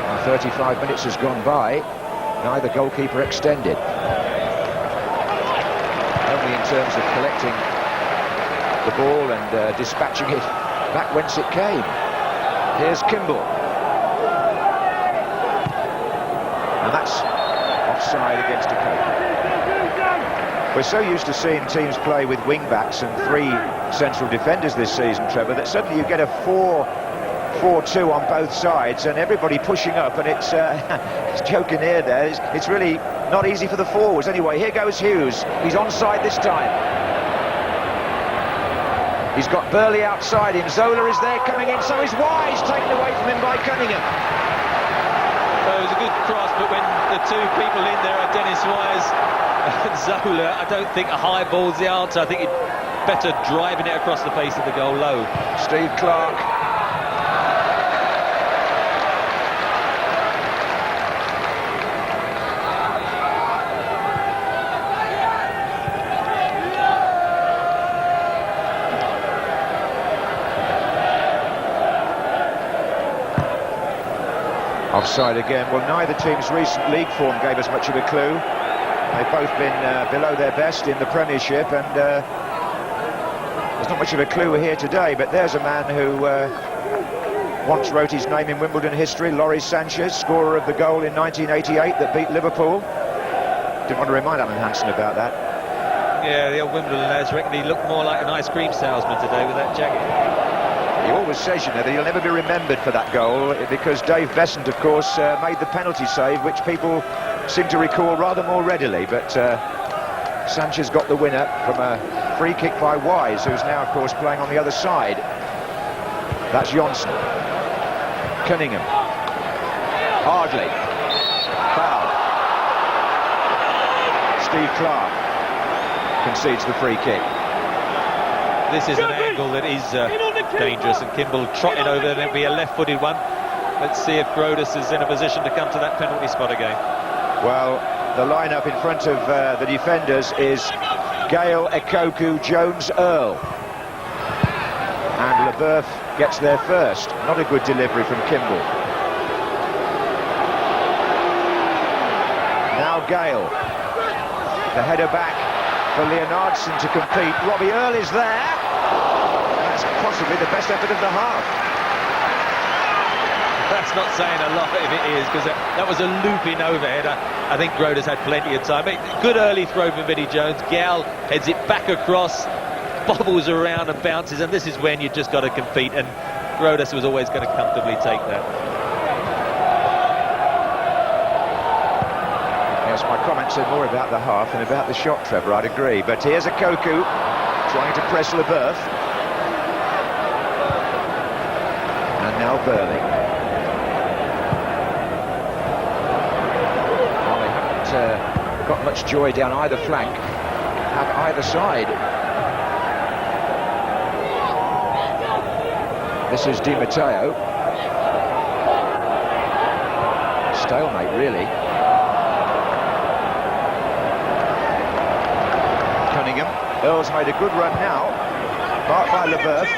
Now 35 minutes has gone by. Neither goalkeeper extended. Only in terms of collecting the ball and dispatching it back whence it came. Here's Kimball. And that's offside against a coach. We're so used to seeing teams play with wing-backs and 3 central defenders this season, Trevor, that suddenly you get a 4-4-2 on both sides and everybody pushing up, and it's joking here there. It's really not easy for the forwards. Anyway, here goes Hughes. He's onside this time. He's got Burley outside him. Zola is there coming in, so is Wise taken away from him by Cunningham. Well, it was a good cross, but when the 2 people in there are Dennis Wise and Zola, I don't think a high ball's the answer. I think it's better driving it across the face of the goal low. Steve Clark. Offside again. Well, neither team's recent league form gave us much of a clue. They've both been below their best in the Premiership, and there's not much of a clue here today, but there's a man who once wrote his name in Wimbledon history, Loris Sanchez, scorer of the goal in 1988 that beat Liverpool. Didn't want to remind Alan Hansen about that. Yeah, the old Wimbledon lads reckon he looked more like an ice cream salesman today with that jacket. He always says, you know, that he'll never be remembered for that goal because Dave Besant, of course, made the penalty save, which people seem to recall rather more readily. But Sanchez got the winner from a free kick by Wise, who's now, of course, playing on the other side. That's Johnson. Cunningham. Hardley. Foul. Steve Clark concedes the free kick. This is an angle that is dangerous, and Kimball trotting over, and it'll be a left-footed one. Let's see if Grodus is in a position to come to that penalty spot again. Well, the lineup in front of the defenders is Gale, Ekoku, Jones, Earl. And Leboeuf gets there first. Not a good delivery from Kimball. Now Gale. The header back for Leonardson to compete. Robbie Earl is there. That's possibly the best effort of the half. That's not saying a lot if it is, because that was a looping overhead. I think Grodus had plenty of time. Good early throw from Vinnie Jones. Gal heads it back across, bobbles around and bounces, and this is when you just got to compete, and Grodus was always going to comfortably take that. Yes, my comments said more about the half than about the shot, Trevor, I'd agree. But here's Ekoku trying to press Leboeuf. And now Burley. Well, they haven't got much joy down either flank, at either side. This is Di Matteo. Stalemate, really. Cunningham. Earl's made a good run now. Marked by Leboeuf.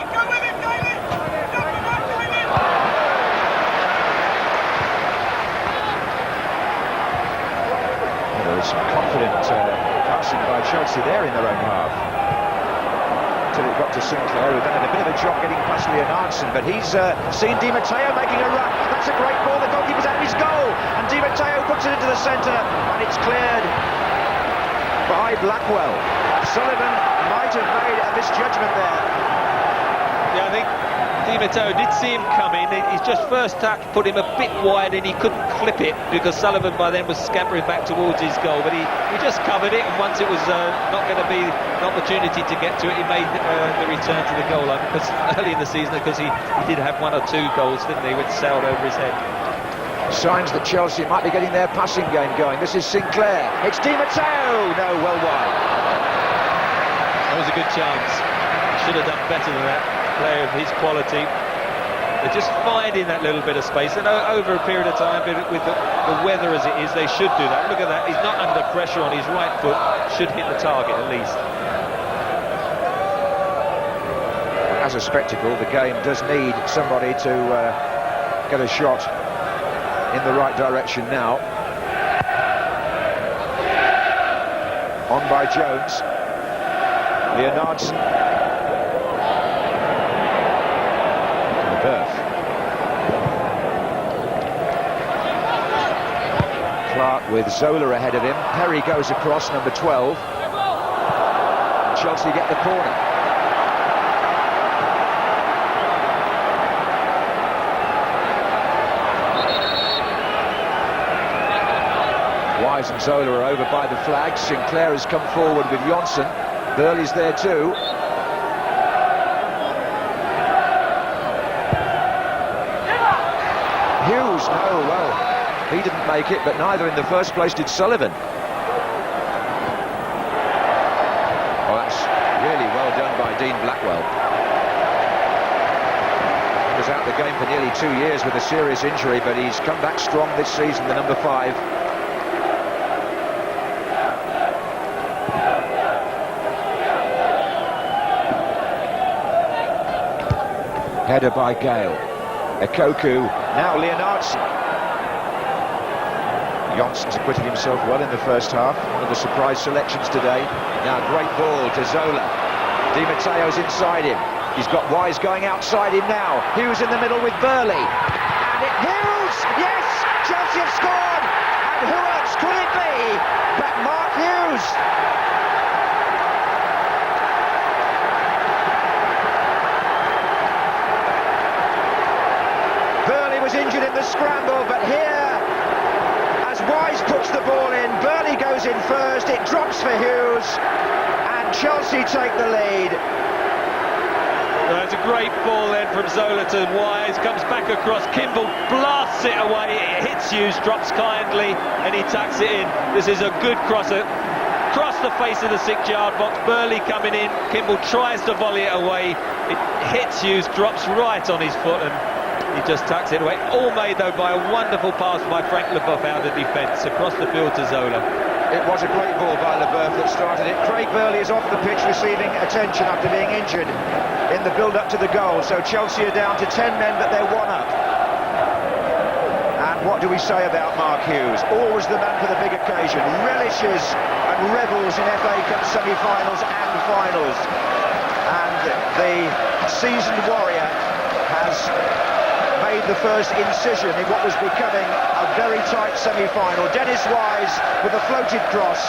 There is some confident passing by Chelsea there in their own half. Until it got to Sinclair, who then had a bit of a job getting past Leonardson, but he's seen Di Matteo making a run. That's a great ball. The goalkeeper's out of his goal, and Di Matteo puts it into the centre, and it's cleared by Blackwell. Sullivan might have made a misjudgment there. Yeah, I think Di Matteo did see him coming. His just first touch put him a bit wide, and he couldn't clip it because Sullivan by then was scampering back towards his goal, but he just covered it, and once it was not going to be an opportunity to get to it, he made the return to the goal line, because early in the season, because he did have 1 or 2 goals, didn't he, which sailed over his head. Signs that Chelsea might be getting their passing game going. This is Sinclair. It's Di Matteo. No, well wide. That was a good chance. He should have done better than that. Player of his quality. They're just finding that little bit of space, and over a period of time, with the weather as it is, they should do that. Look at that. He's not under pressure on his right foot. Should hit the target at least. As a spectacle, the game does need somebody to get a shot in the right direction now. On by Jones. Leonardson. Leboeuf. with Zola ahead of him. Perry goes across, number 12. Chelsea get the corner. Wise and Zola are over by the flag. Sinclair has come forward with Motson. Burley's there too. Hughes, no, well, he didn't make it, but neither in the first place did Sullivan. Oh, that's really well done by Dean Blackwell. He was out the game for nearly 2 years with a serious injury, but he's come back strong this season, the number 5. Header by Gale. Ekoku, now Leonardson. Johnson's acquitted himself well in the first half. One of the surprise selections today. Now great ball to Zola. Di Matteo's inside him. He's got Wise going outside him now. Hughes in the middle with Burley. And Hughes! Yes! Chelsea have scored! And who else could it be but Mark Hughes? Was injured in the scramble, but here, as Wise puts the ball in, Burley goes in first, it drops for Hughes, and Chelsea take the lead. That's a great ball then from Zola to Wise, comes back across, Kimball blasts it away, it hits Hughes, drops kindly, and he tucks it in. This is a good crosser. Across the face of the 6-yard box, Burley coming in, Kimball tries to volley it away, it hits Hughes, drops right on his foot, and he just tucks it away. All made, though, by a wonderful pass by Frank Leboeuf out of defence across the field to Zola. It was a great ball by Leboeuf that started it. Craig Burley is off the pitch receiving attention after being injured in the build-up to the goal. So Chelsea are down to 10 men, but they're 1 up. And what do we say about Mark Hughes? Always the man for the big occasion. Relishes and revels in FA Cup semi-finals and finals. And the seasoned warrior has made the first incision in what was becoming a very tight semi-final. Dennis Wise with a floated cross.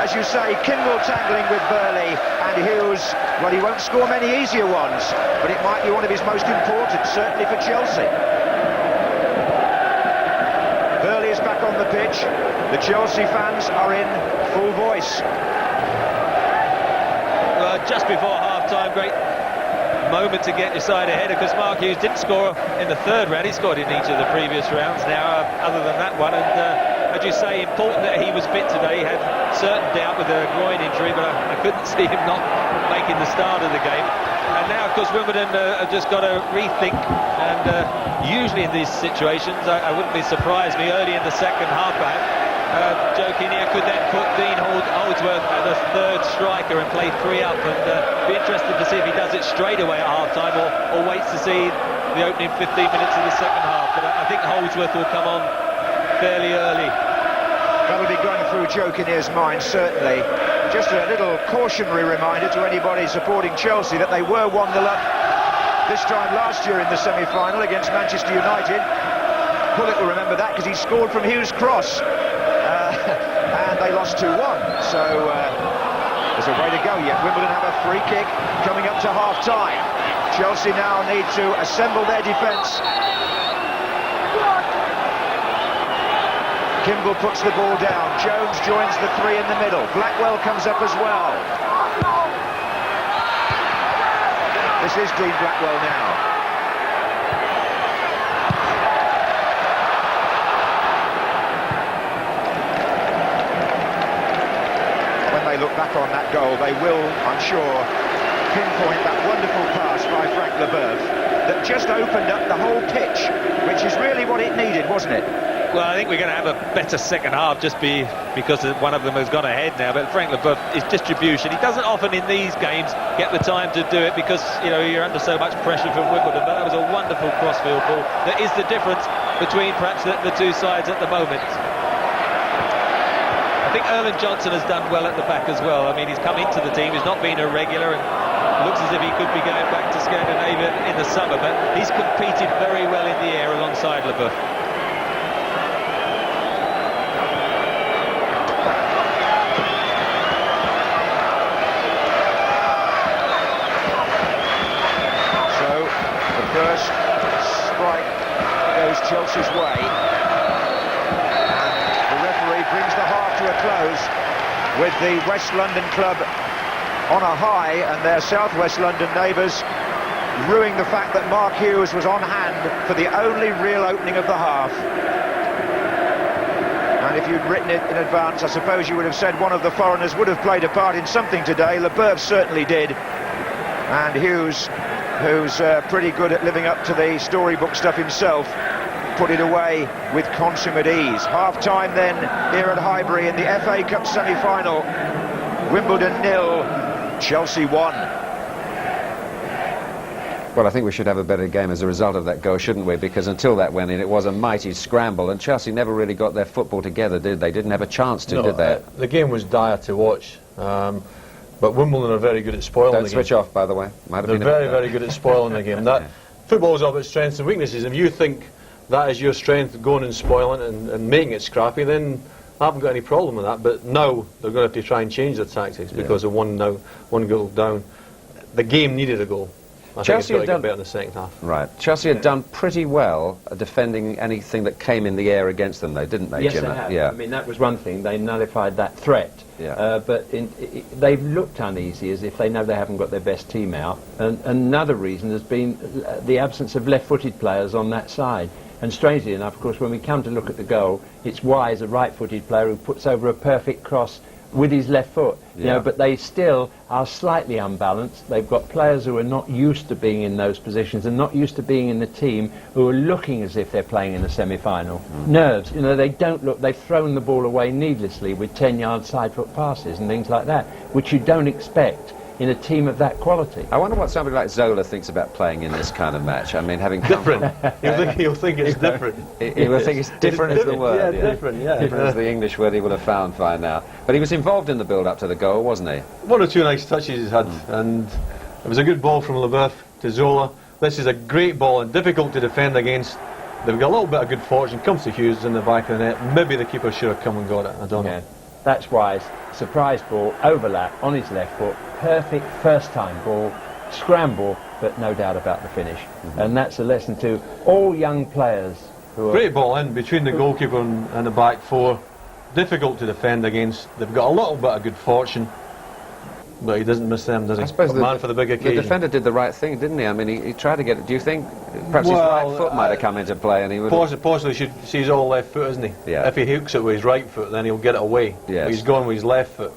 As you say, Kimball tangling with Burley, and Hughes, well, he won't score many easier ones, but it might be one of his most important, certainly for Chelsea. Burley is back on the pitch. The Chelsea fans are in full voice. Just before half-time, great moment to get your side ahead, because Mark Hughes didn't score in the 3rd round. He scored in each of the previous rounds now, other than that one, and as you say, important that he was fit today. He had certain doubt with a groin injury, but I couldn't see him not making the start of the game. And now, of course, Wimbledon have just got to rethink, and usually in these situations, I wouldn't be surprised me early in the second half Joe Kinnear could then put Dean Holdsworth as a 3rd striker and play 3 up, and be interested to see if he does it straight away at half-time or waits to see the opening 15 minutes of the second half. But I think Holdsworth will come on fairly early. That'll be going through Joe Kinnear's mind, certainly. Just a little cautionary reminder to anybody supporting Chelsea that they were 1-0 up this time last year in the semi-final against Manchester United. Pullet will remember that because he scored from Hughes' cross. And they lost 2-1, so there's a way to go yet. Wimbledon have a free kick coming up to half-time. Chelsea now need to assemble their defence. Kimball puts the ball down. Jones joins the 3 in the middle. Blackwell comes up as well. This is Dean Blackwell now. Look back on that goal, they will, I'm sure, pinpoint that wonderful pass by Frank Leboeuf that just opened up the whole pitch, which is really what it needed, wasn't it? Well, I think we're going to have a better second half just because one of them has gone ahead now, but Frank Leboeuf, his distribution, he doesn't often in these games get the time to do it because, you know, you're under so much pressure from Wimbledon, but that was a wonderful crossfield ball. That is the difference between perhaps the 2 sides at the moment. I think Erland Johnson has done well at the back as well. I mean, he's come into the team, he's not been a regular, and looks as if he could be going back to Scandinavia in the summer, but he's competed very well in the air alongside Leboeuf. first strike goes Chelsea's way, and the referee brings the half to a close with the West London club on a high and their South West London neighbours ruining the fact that Mark Hughes was on hand for the only real opening of the half. And if you'd written it in advance, I suppose you would have said one of the foreigners would have played a part in something today. Leboeuf certainly did, and Hughes, who's pretty good at living up to the storybook stuff himself, put it away with consummate ease. Half-time then here at Highbury in the FA Cup semi-final. Wimbledon 0, Chelsea 1. Well, I think we should have a better game as a result of that goal, shouldn't we? Because until that went in, it was a mighty scramble, and Chelsea never really got their football together, did they? Didn't have a chance to, did they? The game was dire to watch, but Wimbledon are very good at spoiling the game. Don't switch off, by the way. They're very good at spoiling the game. That football is all about strengths and weaknesses. If you think that is your strength, going and spoiling it and making it scrappy, then I haven't got any problem with that. But now they're going to have to try and change their tactics because of one goal down. The game needed a goal. Chelsea had done better in the second half. Right. Chelsea had done pretty well defending anything that came in the air against them, though, didn't they, yes, Jim? They have. Yeah. I mean, that was one thing. They nullified that threat. Yeah. But they've looked uneasy, as if they know they haven't got their best team out. And another reason has been the absence of left-footed players on that side. And strangely enough, of course, when we come to look at the goal, it's Wise, a right-footed player, who puts over a perfect cross with his left foot. You know, but they still are slightly unbalanced. They've got players who are not used to being in those positions and not used to being in the team, who are looking as if they're playing in a semi-final. Nerves, you know, they don't look, they've thrown the ball away needlessly with 10-yard side-foot passes and things like that, which you don't expect in a team of that quality. I wonder what somebody like Zola thinks about playing in this kind of match. I mean, having come Different. He'll think it's different. He will think it's different as the word. Yeah, different, yeah. Different as the English word he would have found by now. But he was involved in the build-up to the goal, wasn't he? One or two nice touches he's had, and it was a good ball from Leboeuf to Zola. This is a great ball and difficult to defend against. They've got a little bit of good fortune. Comes to Hughes in the back of the net. Maybe the keeper should have come and got it. I don't know. That's Wise. Surprise ball, overlap on his left foot. Perfect first-time ball, scramble, but no doubt about the finish. And that's a lesson to all young players who are... Great ball in between the goalkeeper and the back four. Difficult to defend against. They've got a little bit of good fortune, but he doesn't miss them, does he? I suppose man for the big occasion. The defender did the right thing, didn't he? I mean, he tried to get it. Do you think perhaps his right foot might have come into play and he would... Possibly should see his all left foot, isn't he? Yeah. If he hooks it with his right foot, then he'll get it away. Yes. But he's gone with his left foot.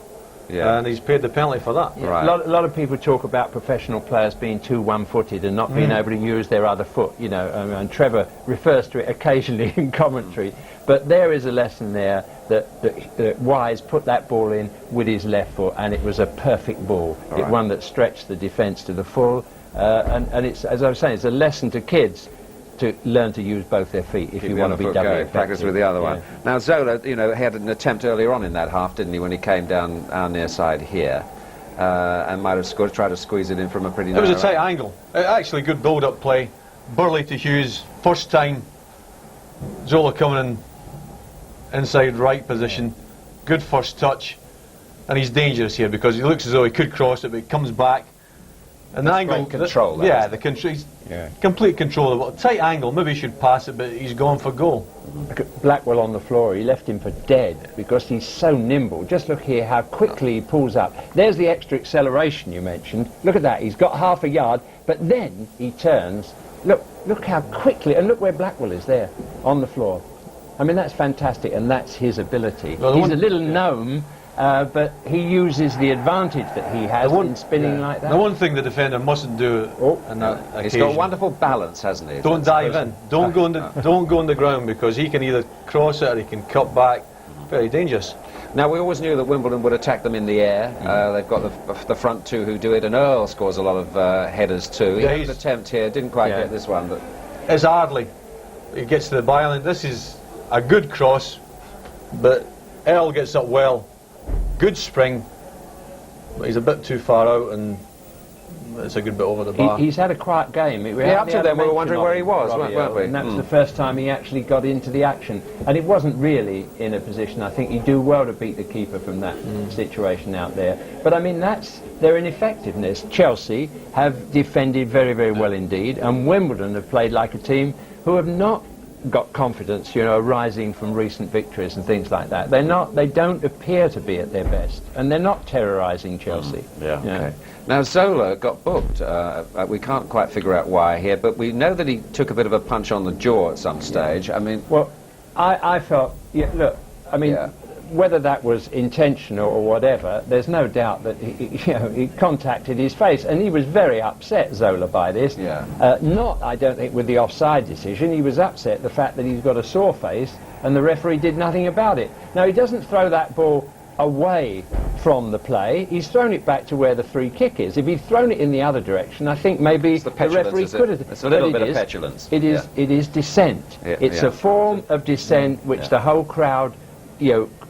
Yeah. And he's paid the penalty for that. Yeah, Right. a lot of people talk about professional players being too one-footed and not being able to use their other foot, you know, and Trevor refers to it occasionally in commentary. But there is a lesson there that Wise put that ball in with his left foot, and it was a perfect ball. One that stretched the defence to the full, and it's, as I was saying, it's a lesson to kids to learn to use both their feet if you want to be doubly effective. Practice with the other one. Now Zola, you know, had an attempt earlier on in that half, didn't he, when he came down our near side here, and might have tried to squeeze it in from a pretty narrow... It was a tight angle. Actually good build-up play. Burley to Hughes, first time. Zola coming in inside right position. Good first touch. And he's dangerous here because he looks as though he could cross it, but he comes back. And the angle... control, yeah, the control. Complete control of it. Tight angle, maybe he should pass it, but he's gone for goal. Look at Blackwell on the floor. He left him for dead because he's so nimble. Just look here how quickly he pulls up. There's the extra acceleration you mentioned. Look at that. He's got half a yard, but then he turns. Look how quickly, and look where Blackwell is there on the floor. I mean, that's fantastic, and that's his ability. Well, he's a little gnome, but he uses the advantage that he has in spinning like that. The one thing the defender mustn't do in that He's occasion, got wonderful balance, hasn't he? don't dive in. Don't go on the ground, because he can either cross it or he can cut back. Very dangerous. Now, we always knew that Wimbledon would attack them in the air. They've got the front two who do it, and Earl scores a lot of headers too. He had an attempt here, didn't quite get this one, but... It's Ardley. He gets to the byline. This is a good cross, but Earl gets up well. Good spring, but he's a bit too far out, and it's a good bit over the bar. He's had a quiet game. Up to then we were wondering where he was, weren't we? And that was the first time he actually got into the action. And it wasn't really in a position, I think he'd do well to beat the keeper from that situation out there. But I mean, that's their ineffectiveness. Chelsea have defended very, very well indeed, and Wimbledon have played like a team who have not got confidence, you know, rising from recent victories and things like that. They don't appear to be at their best, and they're not terrorising Chelsea. Okay. Now Zola got booked. We can't quite figure out why here, but we know that he took a bit of a punch on the jaw at some stage. I mean, well, I felt, look, I mean, whether that was intentional or whatever, there's no doubt that he contacted his face, and he was very upset, Zola, by this. Not, I don't think, with the offside decision. He was upset the fact that he's got a sore face, and the referee did nothing about it. Now, he doesn't throw that ball away from the play. He's thrown it back to where the free kick is. If he'd thrown it in the other direction, I think maybe the referee could have. It's a little bit of petulance. It is. It is dissent. It's a form of dissent which the whole crowd,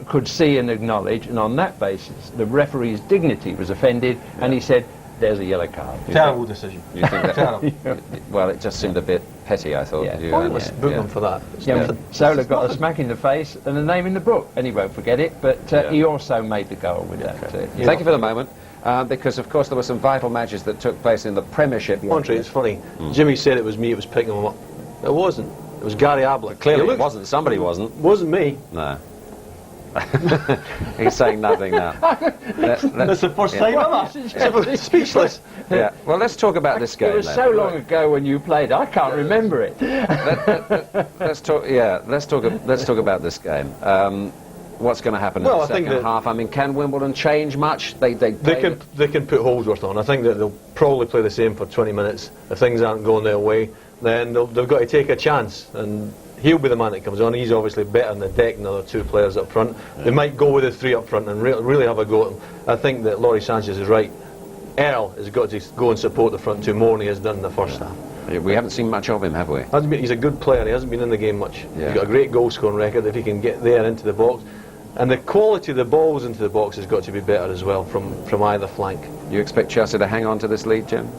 could see and acknowledge, and on that basis the referee's dignity was offended, and he said, there's a yellow card. Terrible decision. You think that? Terrible. Well, it just seemed a bit petty, I thought. Let's book him for that. Zola got a smack in the face and a name in the book, and he won't forget it, but he also made the goal with that. Thank you for the moment. Because, of course, there were some vital matches that took place in the Premiership. Commntary, it's funny. Jimmy said it was me, it was picking him up. It wasn't. It was Gary Ablett. Clearly it wasn't. Somebody wasn't. Wasn't me. No. He's saying nothing now. That's the first time ever. Speechless. Well, let's talk about this game. It was so long ago when you played. I can't remember it. Let's talk. Let's talk about this game. What's going to happen in the second half? I mean, can Wimbledon change much? They can put Holdsworth on. I think that they'll probably play the same for 20 minutes. If things aren't going their way, then they've got to take a chance, and he'll be the man that comes on. He's obviously better on the deck than the other two players up front. They might go with the three up front and really have a go at him. I think that Laurie Sanchez is right. Earl has got to go and support the front two more than he has done in the first half. We haven't seen much of him, have we? He's a good player. He hasn't been in the game much. He's got a great goal-scoring record if he can get there into the box. And the quality of the balls into the box has got to be better as well from either flank. You expect Chelsea to hang on to this lead, Jim?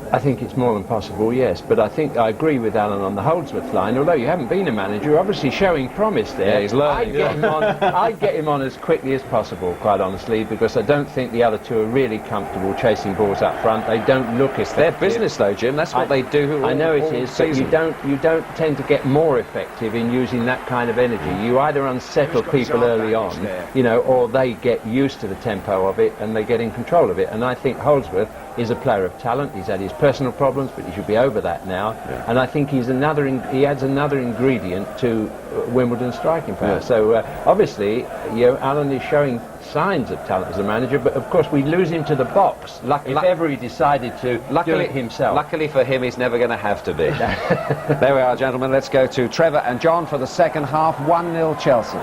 I think it's more than possible, yes, but I think I agree with Alan on the Holdsworth line. Although you haven't been a manager, you're obviously showing promise there. Yeah, he's learning. I'd get him on as quickly as possible, quite honestly, because I don't think the other two are really comfortable chasing balls up front. They don't look effective. Their business, though, Jim. That's what they do. I know it is, but you don't tend to get more effective in using that kind of energy. You either unsettle people early on, or they get used to the tempo of it and they get in control of it. And I think Holdsworth is a player of talent. He's had his personal problems, but he should be over that now. And I think he adds another ingredient to Wimbledon's striking power. So obviously, Alan is showing signs of talent as a manager, but of course we lose him to the box if ever he decided to do it himself. Luckily for him, he's never going to have to be. There we are, gentlemen. Let's go to Trevor and John for the second half. 1-0 Chelsea.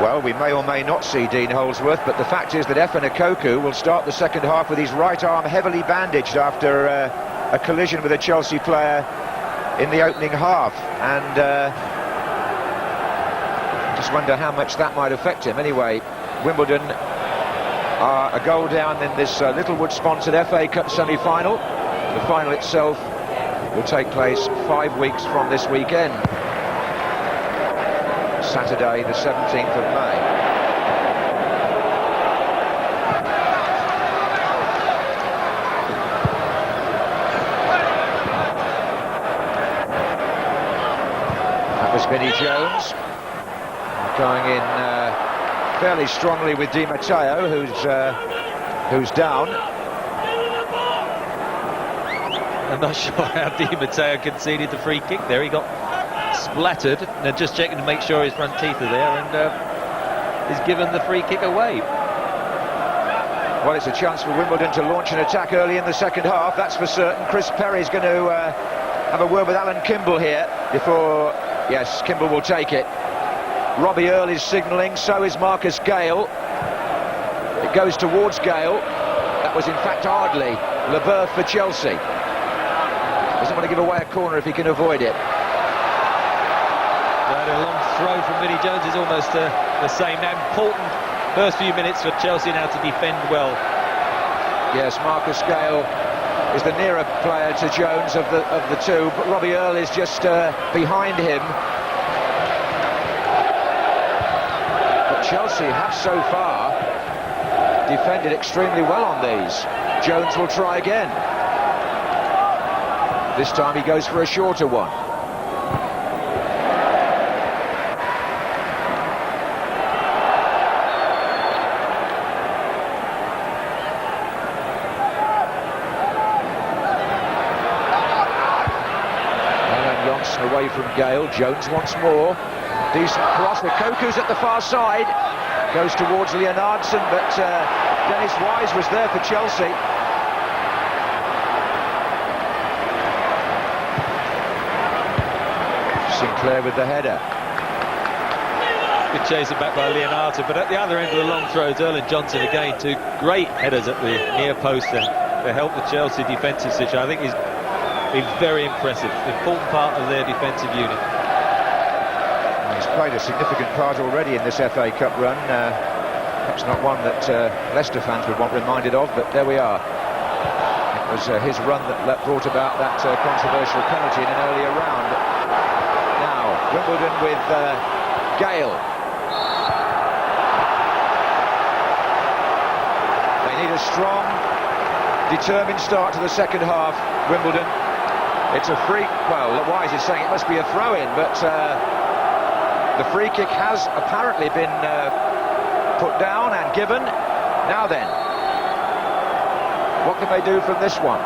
Well, we may or may not see Dean Holdsworth, but the fact is that Efe Nkoku will start the second half with his right arm heavily bandaged after a collision with a Chelsea player in the opening half, and just wonder how much that might affect him. Anyway, Wimbledon are a goal down in this Littlewood-sponsored FA Cup semi-final. The final itself will take place 5 weeks from this weekend. Saturday the 17th of May. That was Vinnie Jones going in fairly strongly with Di Matteo, who's down. I'm not sure how Di Matteo conceded the free kick there. He got splattered, and just checking to make sure his front teeth are there, and is given the free kick away. Well, it's a chance for Wimbledon to launch an attack early in the second half, that's for certain. Chris Perry's going to have a word with Alan Kimball here before... Yes, Kimball will take it. Robbie Earle is signalling, so is Marcus Gale. It goes towards Gale. That was in fact Ardley. Leboeuf for Chelsea. Doesn't want to give away a corner if he can avoid it. But a long throw from Vinnie Jones is almost the same. Now, important first few minutes for Chelsea now to defend well. Yes, Marcus Gale is the nearer player to Jones of the two, but Robbie Earle is just behind him. But Chelsea have so far defended extremely well on these. Jones will try again. This time he goes for a shorter one. Away from Gale. Jones once more. Decent cross. The Koku's at the far side. Goes towards Leonardson, but Dennis Wise was there for Chelsea. Sinclair with the header. Good chase back by Leonardson, but at the other end of the long throws, Erling Johnson again, two great headers at the near post and to help the Chelsea defensive situation. I think he's been very impressive, important part of their defensive unit. He's played a significant part already in this FA Cup run. Perhaps not one that Leicester fans would want reminded of, but there we are. It was his run that brought about that controversial penalty in an earlier round. Now, Wimbledon with Gale. They need a strong, determined start to the second half, Wimbledon. It's a free, well, Wise is saying it must be a throw-in, but the free kick has apparently been put down and given. Now then, what can they do from this one?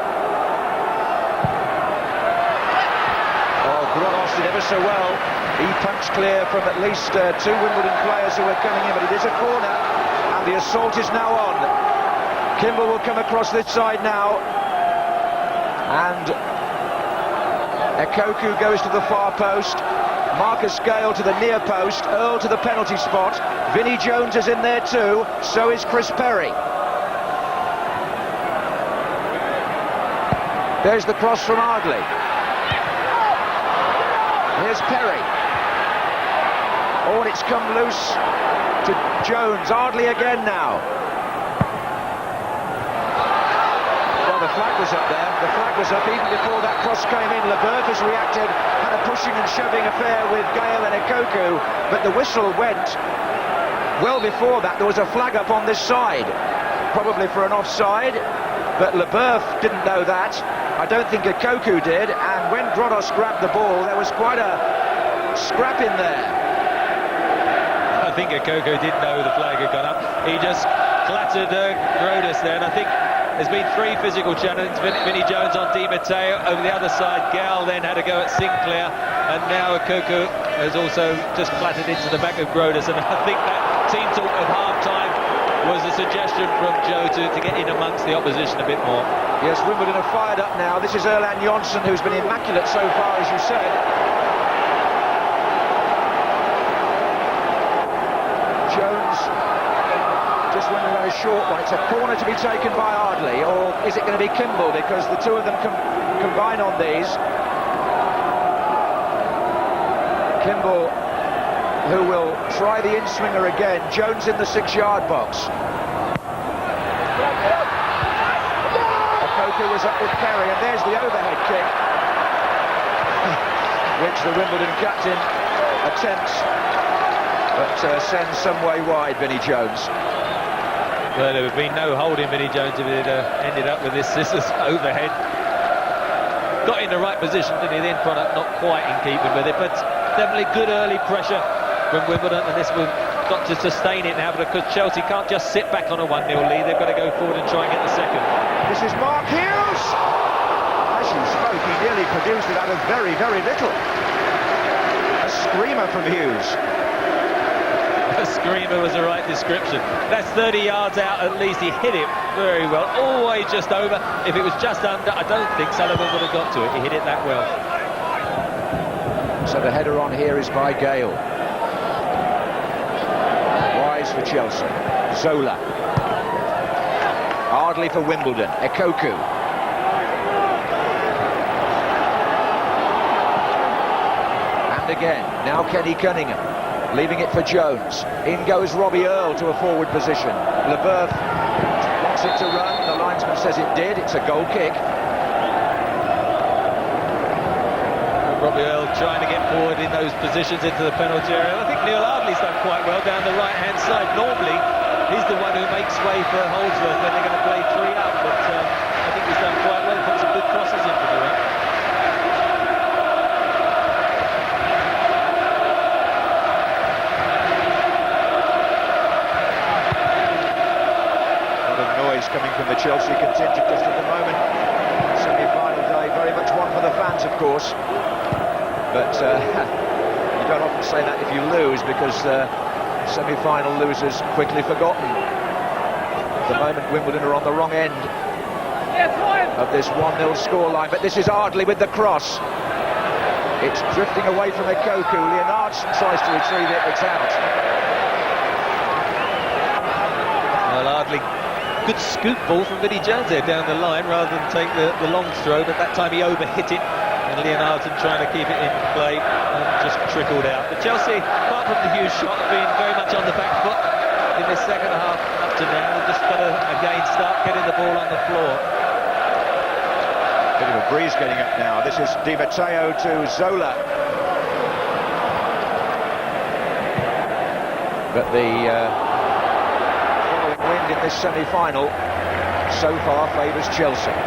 Oh, Gronos did ever so well. He punched clear from at least two Wimbledon players who were coming in, but it is a corner, and the assault is now on. Kimball will come across this side now, and Ekoku goes to the far post. Marcus Gale to the near post. Earle to the penalty spot. Vinnie Jones is in there too. So is Chris Perry. There's the cross from Ardley. Here's Perry. Oh, and it's come loose to Jones. Ardley again now. The flag was up there. The flag was up even before that cross came in. Leboeuf has reacted, had a pushing and shoving affair with Gale and Ekoku, but the whistle went well before that. There was a flag up on this side, probably for an offside, but Leboeuf didn't know that. I don't think Ekoku did, and when Gronos grabbed the ball, there was quite a scrap in there. I think Ekoku did know the flag had gone up. He just clattered Grodas there, and I think there's been three physical challenges. Vinnie Jones on Di Matteo. Over the other side, Gal then had a go at Sinclair. And now Ekoku has also just clattered into the back of Grodas. And I think that team talk of half-time was a suggestion from Joe to get in amongst the opposition a bit more. Yes, Wimbledon are fired up now. This is Erland Johnsen, who's been immaculate so far, as you said. Jones just went a very short one. It's a corner to be taken by Ardley, or is it going to be Kimball, because the two of them combine on these. Kimball, who will try the in-swinger again. Jones in the 6-yard box. Ekoku was up with Perry, and there's the overhead kick, which the Wimbledon captain attempts, but sends some way wide, Vinnie Jones. Well, there would be no holding Vinnie Jones if it ended up with this scissors overhead. Got in the right position, didn't he? The end product not quite in keeping with it, but definitely good early pressure from Wimbledon, and this will got to sustain it now, because Chelsea can't just sit back on a 1-0 lead. They've got to go forward and try and get the second. This is Mark Hughes! As you spoke, he nearly produced it out of very, very little. A screamer from Hughes. A screamer was the right description. That's 30 yards out at least. He hit it very well. Always just over. If it was just under, I don't think Sullivan would have got to it. He hit it that well. So the header on here is by Gale. Wise for Chelsea. Zola. Ardley for Wimbledon. Ekoku. And And again, now Kenny Cunningham, leaving it for Jones. In goes Robbie Earle to a forward position. Leboeuf wants it to run, the linesman says it did, it's a goal kick. Robbie Earle trying to get forward in those positions into the penalty area. I think Neil Ardley's done quite well down the right-hand side. Normally, he's the one who makes way for Holdsworth when they're going to play 3 up, but I think he's done quite well, put some good crosses in for the run. A lot of noise coming from the Chelsea contingent just at the moment. Semi-final day, very much one for the fans, of course. But you don't often say that if you lose, because semi-final losers quickly forgotten. At the moment, Wimbledon are on the wrong end of this 1-0 scoreline. But this is Ardley with the cross. It's drifting away from Ekoku. Leonardson tries to retrieve it. It's out. Well, Ardley, good scoop ball from Vinnie Jones there down the line rather than take the long throw, but that time he overhit it. And Leonardson trying to keep it in play and just trickled out. But Chelsea, apart from the huge shot, have been very much on the back foot in this second half up to now. They've just got to, again, start getting the ball on the floor. Bit of a breeze getting up now. This is Di Matteo to Zola. But the following wind in this semi-final so far favours Chelsea.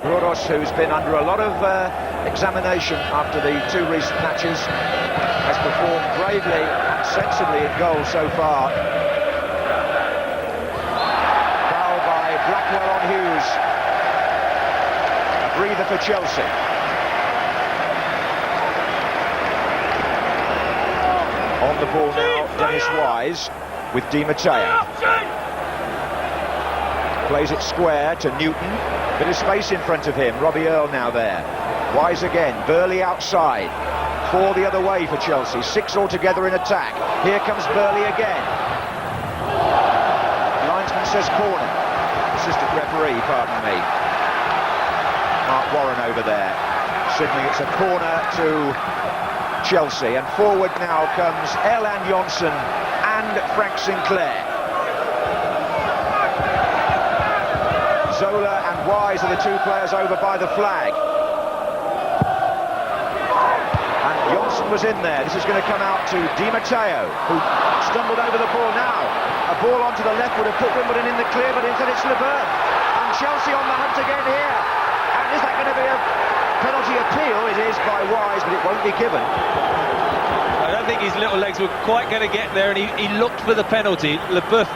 Rodos, who's been under a lot of examination after the 2 recent matches, has performed bravely and sensibly in goal so far. Foul by Blackwell on Hughes. A breather for Chelsea. On the ball now, Dennis Wise with Di Matteo. Plays it square to Newton. Bit of space in front of him. Robbie Earle now there. Wise again. Burley outside. 4 the other way for Chelsea. 6 altogether in attack. Here comes Burley again. Linesman says corner. Assistant referee, pardon me. Mark Warren over there. Signaling it's a corner to Chelsea. And forward now comes Erland Johnsen and Frank Sinclair. Zola and Wise are the 2 players over by the flag. And Johnsen was in there. This is going to come out to Di Matteo, who stumbled over the ball now. A ball onto the left would have put Wimbledon in the clear, but instead it's Leboeuf. And Chelsea on the hunt again here. And is that going to be a penalty appeal? It is by Wise, but it won't be given. I don't think his little legs were quite going to get there, and he looked for the penalty. Leboeuf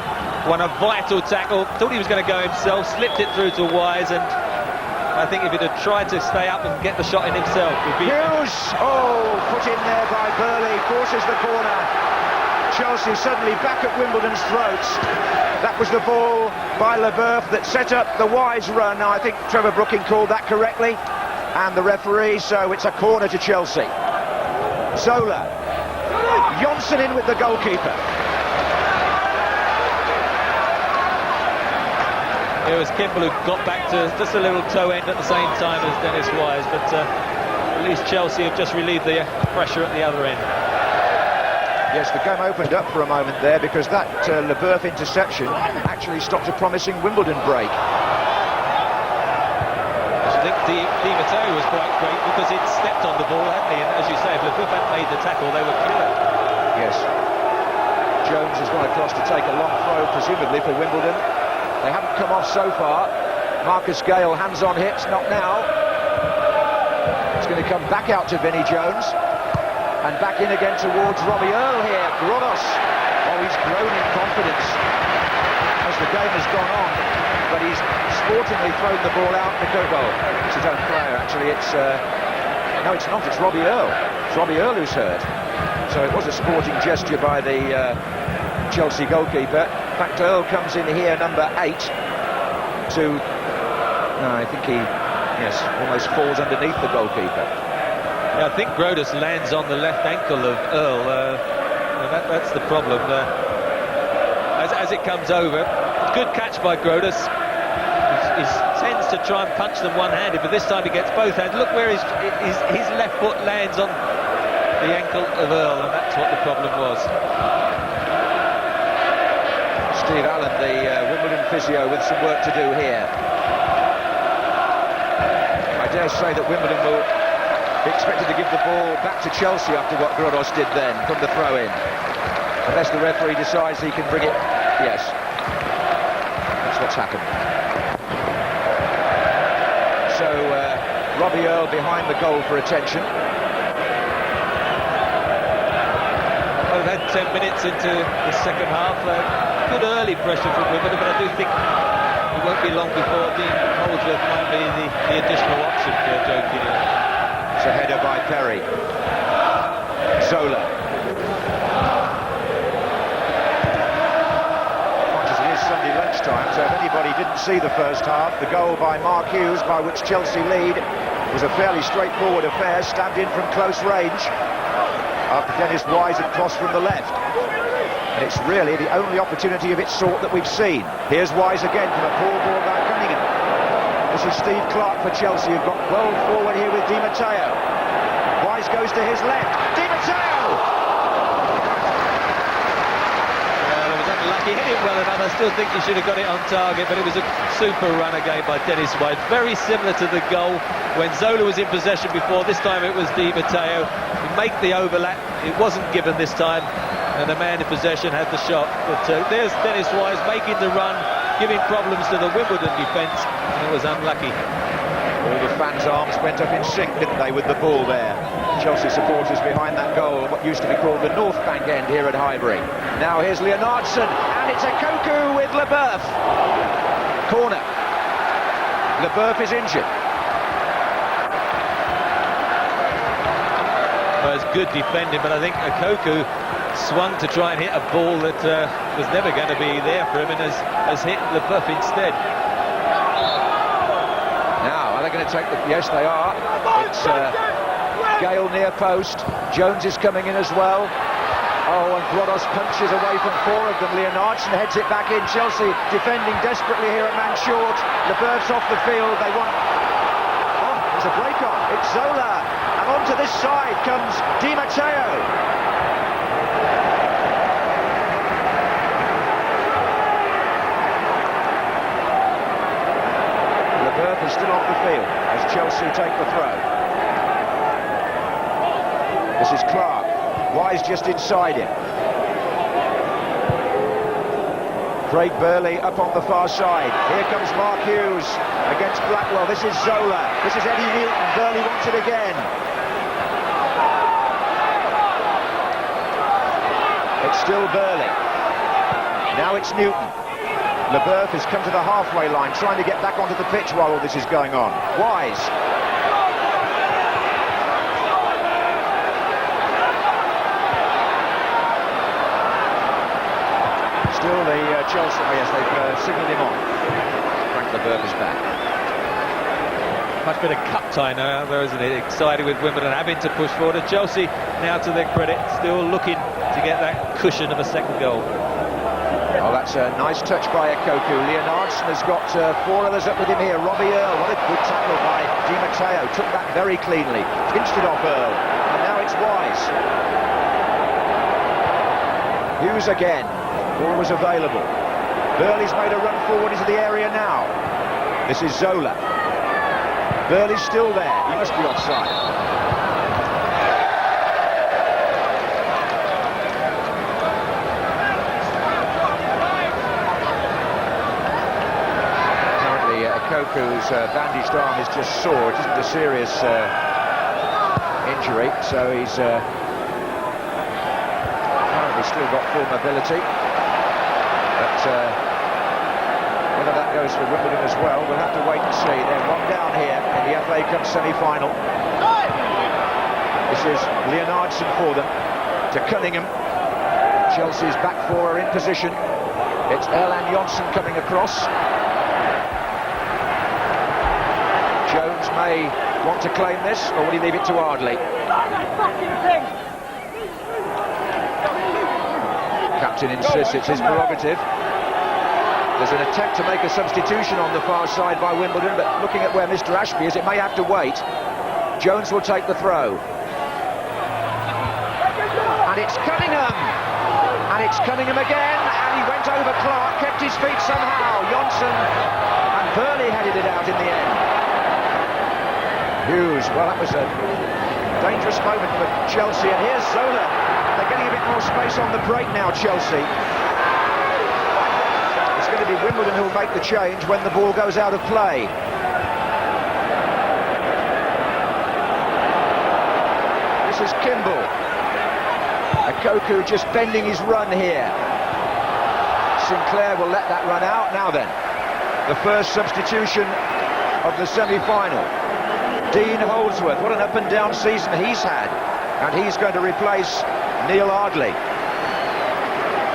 won a vital tackle, thought he was going to go himself, slipped it through to Wise, and I think if he'd have tried to stay up and get the shot in himself, would be... Hughes! Oh, put in there by Burley, forces the corner. Chelsea suddenly back at Wimbledon's throats. That was the ball by Leboeuf that set up the Wise run. Now, I think Trevor Brooking called that correctly, and the referee, so it's a corner to Chelsea. Zola. Johnsen in with the goalkeeper. It was Kimball who got back to just a little toe end at the same time as Dennis Wise, but at least Chelsea have just relieved the pressure at the other end. Yes, the game opened up for a moment there because that Leboeuf interception actually stopped a promising Wimbledon break. I think Di Matteo was quite great because he'd stepped on the ball, hadn't he? And as you say, if Leboeuf hadn't made the tackle, they were clear. Yes. Jones has gone across to take a long throw, presumably for Wimbledon. They haven't come off so far. Marcus Gale, hands on hips, not now. It's going to come back out to Vinnie Jones. And back in again towards Robbie Earle here. Gronos. Oh, he's grown in confidence as the game has gone on. But he's sportingly thrown the ball out because, well, it's his own player, actually. It's, no, it's not. It's Robbie Earle. It's Robbie Earle who's hurt. So it was a sporting gesture by the Chelsea goalkeeper. In fact, Earle comes in here, number 8, to... No, I think he, yes, almost falls underneath the goalkeeper. Yeah, I think Grodas lands on the left ankle of Earle. That's the problem. As it comes over, good catch by Grodas. He tends to try and punch them one-handed, but this time he gets both hands. Look where his left foot lands on the ankle of Earl, and that's what the problem was. Steve Allen, the Wimbledon physio, with some work to do here. I dare say that Wimbledon will be expected to give the ball back to Chelsea after what Grodos did then from the throw-in. Unless the referee decides he can bring it. Yes. That's what's happened. So, Robbie Earl behind the goal for attention. Well, we've had 10 minutes into the second half. Good early pressure from Wimbledon, but I do think it won't be long before Dean Holdsworth might be the additional option for Joe Keane. It's a header by Perry. Zola. Much as it is Sunday lunchtime, so if anybody didn't see the first half, the goal by Mark Hughes, by which Chelsea lead, was a fairly straightforward affair, stabbed in from close range after Dennis Wise had crossed from the left. And it's really the only opportunity of its sort that we've seen. Here's Wise again from a poor ball by Cunningham. This is Steve Clark for Chelsea, who've got well forward here with Di Matteo. Wise goes to his left. Di Matteo! Well, it was unlucky. Hit it well enough. I still think he should have got it on target, but it was a super run again by Dennis Wise. Very similar to the goal when Zola was in possession before. This time it was Di Matteo. He made the overlap. It wasn't given this time, and the man in possession had the shot. But there's Dennis Wise making the run, giving problems to the Wimbledon defence, and it was unlucky. All the fans' arms went up in sync, didn't they, with the ball there. Chelsea supporters behind that goal, what used to be called the North Bank end here at Highbury. Now here's Leonardson, and it's a Koku with Leboeuf. Corner. Leboeuf is injured. Well, it's good defending, but I think Koku swung to try and hit a ball that was never going to be there for him, and has hit Leboeuf instead. Now, are they going to take the... Yes, they are. It's Gale near post. Jones is coming in as well. Oh, and Grodos punches away from four of them. Leonardson heads it back in. Chelsea defending desperately here at man short. Leboeuf's off the field. They want... Oh, there's a break on. It's Zola. And onto this side comes Di Matteo. Leboeuf is still off the field as Chelsea take the throw. This is Clark. Wise just inside him. Craig Burley up on the far side. Here comes Mark Hughes against Blackwell. This is Zola. This is Eddie Newton. Burley wants it again. It's still Burley. Now it's Newton. Leboeuf has come to the halfway line, trying to get back onto the pitch while all this is going on. Wise. Still the Chelsea... Oh yes, they've signalled him on. Frank Leboeuf is back. Much better cup tie now, though, isn't it? Excited with Wimbledon having to push forward. And Chelsea, now to their credit, still looking to get that cushion of a second goal. Oh, that's a nice touch by Koku. Leonardson has got four others up with him here. Robbie Earl, what a good tackle by Di Matteo. Took that very cleanly. Pinched it off Earl. And now it's Wise. Hughes again. Ball was available. Burley's made a run forward into the area now. This is Zola. Burley's still there. He must be offside. Apparently, Koku's bandaged arm is just sore. It isn't a serious injury, so he's apparently still got full mobility. But whether that goes for Wimbledon as well, we'll have to wait and see. They're one down here in the FA Cup semi-final. This is Leonardson for them, to Cunningham. Chelsea's back four are in position. It's Erland Jonsson coming across. Jones may want to claim this, or will he leave it to Ardley? Captain insists it's his prerogative. There's an attempt to make a substitution on the far side by Wimbledon, but looking at where Mr. Ashby is, it may have to wait. Jones will take the throw. And it's Cunningham. And it's Cunningham again. And he went over Clark, kept his feet somehow. Johnson and Burley headed it out in the end. Hughes, well, that was a dangerous moment for Chelsea. And here's Zola. They're getting a bit more space on the break now, Chelsea. It's going to be Wimbledon who will make the change when the ball goes out of play. This is Kimball. Koku just bending his run here. Sinclair will let that run out. Now then, the first substitution of the semi-final. Dean Holdsworth, what an up and down season he's had, and he's going to replace Neil Ardley.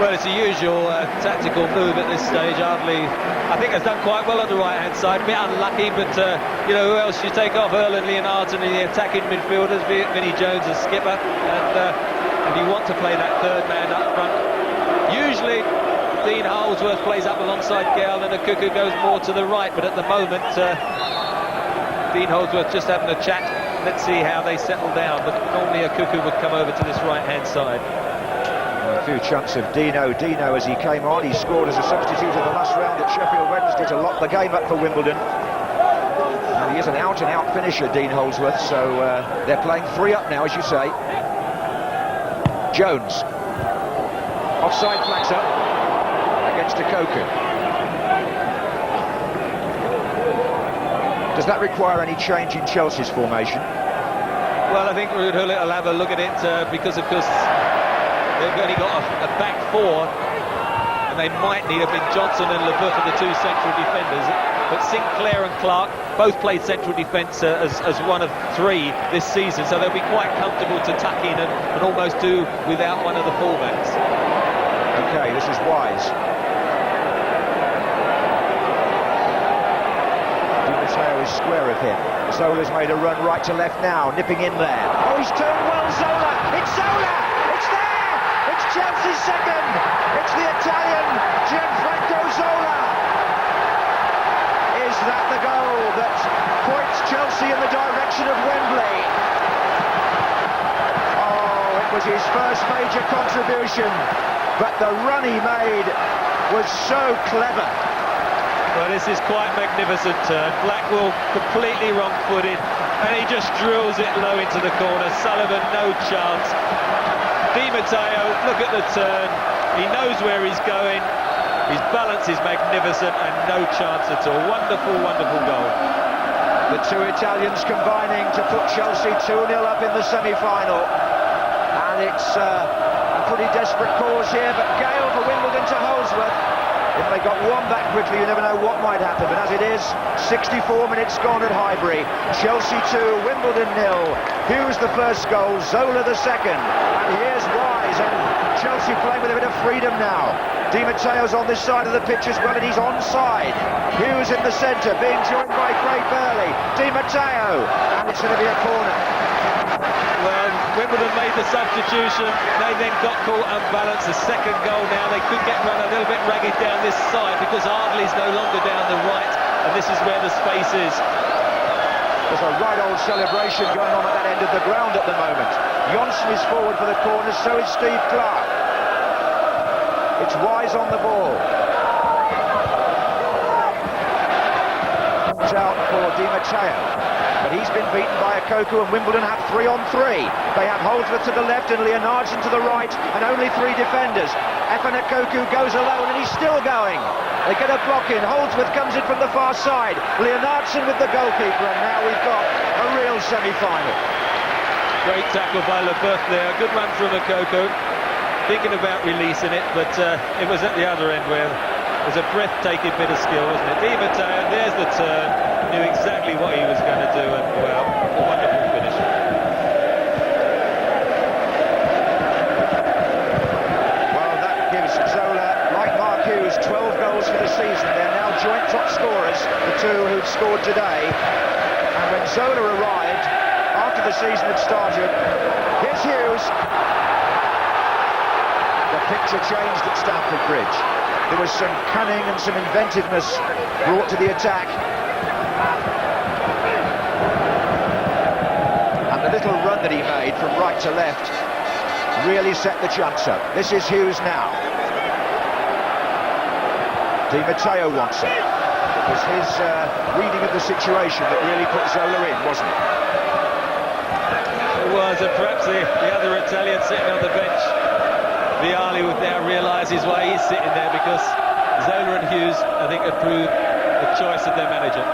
Well, it's a usual tactical move at this stage. Ardley, I think, has done quite well on the right-hand side. A bit unlucky, but you know, who else you take off? Earl and Leonardson and the attacking midfielders, be it Vinnie Jones as skipper, and you want to play that third man up front. Usually, Dean Holdsworth plays up alongside Gale, and Akuku goes more to the right. But at the moment, Dean Holdsworth just having a chat. Let's see how they settle down. But normally Akuku would come over to this right-hand side. A few chunks of Dino as he came on. He scored as a substitute in the last round at Sheffield Wednesday to lock the game up for Wimbledon. And he is an out-and-out finisher, Dean Holdsworth, so they're playing 3 up now, as you say. Jones. Offside flags up against Koku. Does that require any change in Chelsea's formation? Well, I think Ruud Gullit will have a look at it because, of course, they've only got a back 4, and they might need a bit. Johnson and LeBeuf are the 2 central defenders, but Sinclair and Clark both played central defence as one of 3 this season, so they'll be quite comfortable to tuck in and almost do without one of the fullbacks. Okay, this is Wise. Di Matteo is square of him. Zola's made a run right to left now, nipping in there. Oh, he's turned well, Zola! It's Zola! It's there! It's Chelsea's second! It's the Italian, Gianfranco Zola! Is that the goal that points Chelsea in the direction of Wembley? Oh, it was his first major contribution, but the run he made was so clever. Well, this is quite magnificent turn. Blackwell completely wrong-footed, and he just drills it low into the corner. Sullivan, no chance. Di Matteo, look at the turn. He knows where he's going. His balance is magnificent, and no chance at all. Wonderful, wonderful goal. The 2 Italians combining to put Chelsea 2-0 up in the semi-final. And it's a pretty desperate cause here, but Gale for Wimbledon to Holdsworth. If they got one back quickly, you never know what might happen. But as it is, 64 minutes gone at Highbury. Chelsea 2, Wimbledon 0. Hughes the first goal, Zola the second. And here's Wise, and Chelsea playing with a bit of freedom now. Di Matteo's on this side of the pitch as well, and he's onside. Hughes in the centre, being joined by Craig Burley. Di Matteo, and it's going to be a corner. Well, Wimbledon made the substitution. They then got caught unbalanced. The second goal now. They could get run a little bit ragged down this side because Ardley's no longer down the right, and this is where the space is. There's a right old celebration going on at that end of the ground at the moment. Johnson is forward for the corner, so is Steve Clark. It's Wise on the ball. It's out for Di Matteo. But he's been beaten by Koku, and Wimbledon have 3-on-3. They have Holdsworth to the left and Leonardson to the right, and only 3 defenders. Koku goes alone, and he's still going. They get a block in. Holdsworth comes in from the far side. Leonardson with the goalkeeper, and now we've got a real semi-final. Great tackle by LeBeuf there. Good run from Koku. Thinking about releasing it, but it was at the other end where it was a breathtaking bit of skill, wasn't it? Di Matteo, there's the turn. Knew exactly what he was going to do, and well, a wonderful finish. Well, that gives Zola, like Mark Hughes, 12 goals for the season. They're now joint top scorers, the 2 who'd scored today. And when Zola arrived, after the season had started, here's Hughes. The picture changed at Stamford Bridge. There was some cunning and some inventiveness brought to the attack. And the little run that he made from right to left really set the chance up. This is Hughes now. Di Matteo wants it. It was his reading of the situation that really put Zola in, wasn't it? It was, and perhaps the other Italian sitting on the bench, Vialli, would now realise why he's sitting there, because Zola and Hughes, I think, approved the choice of their manager.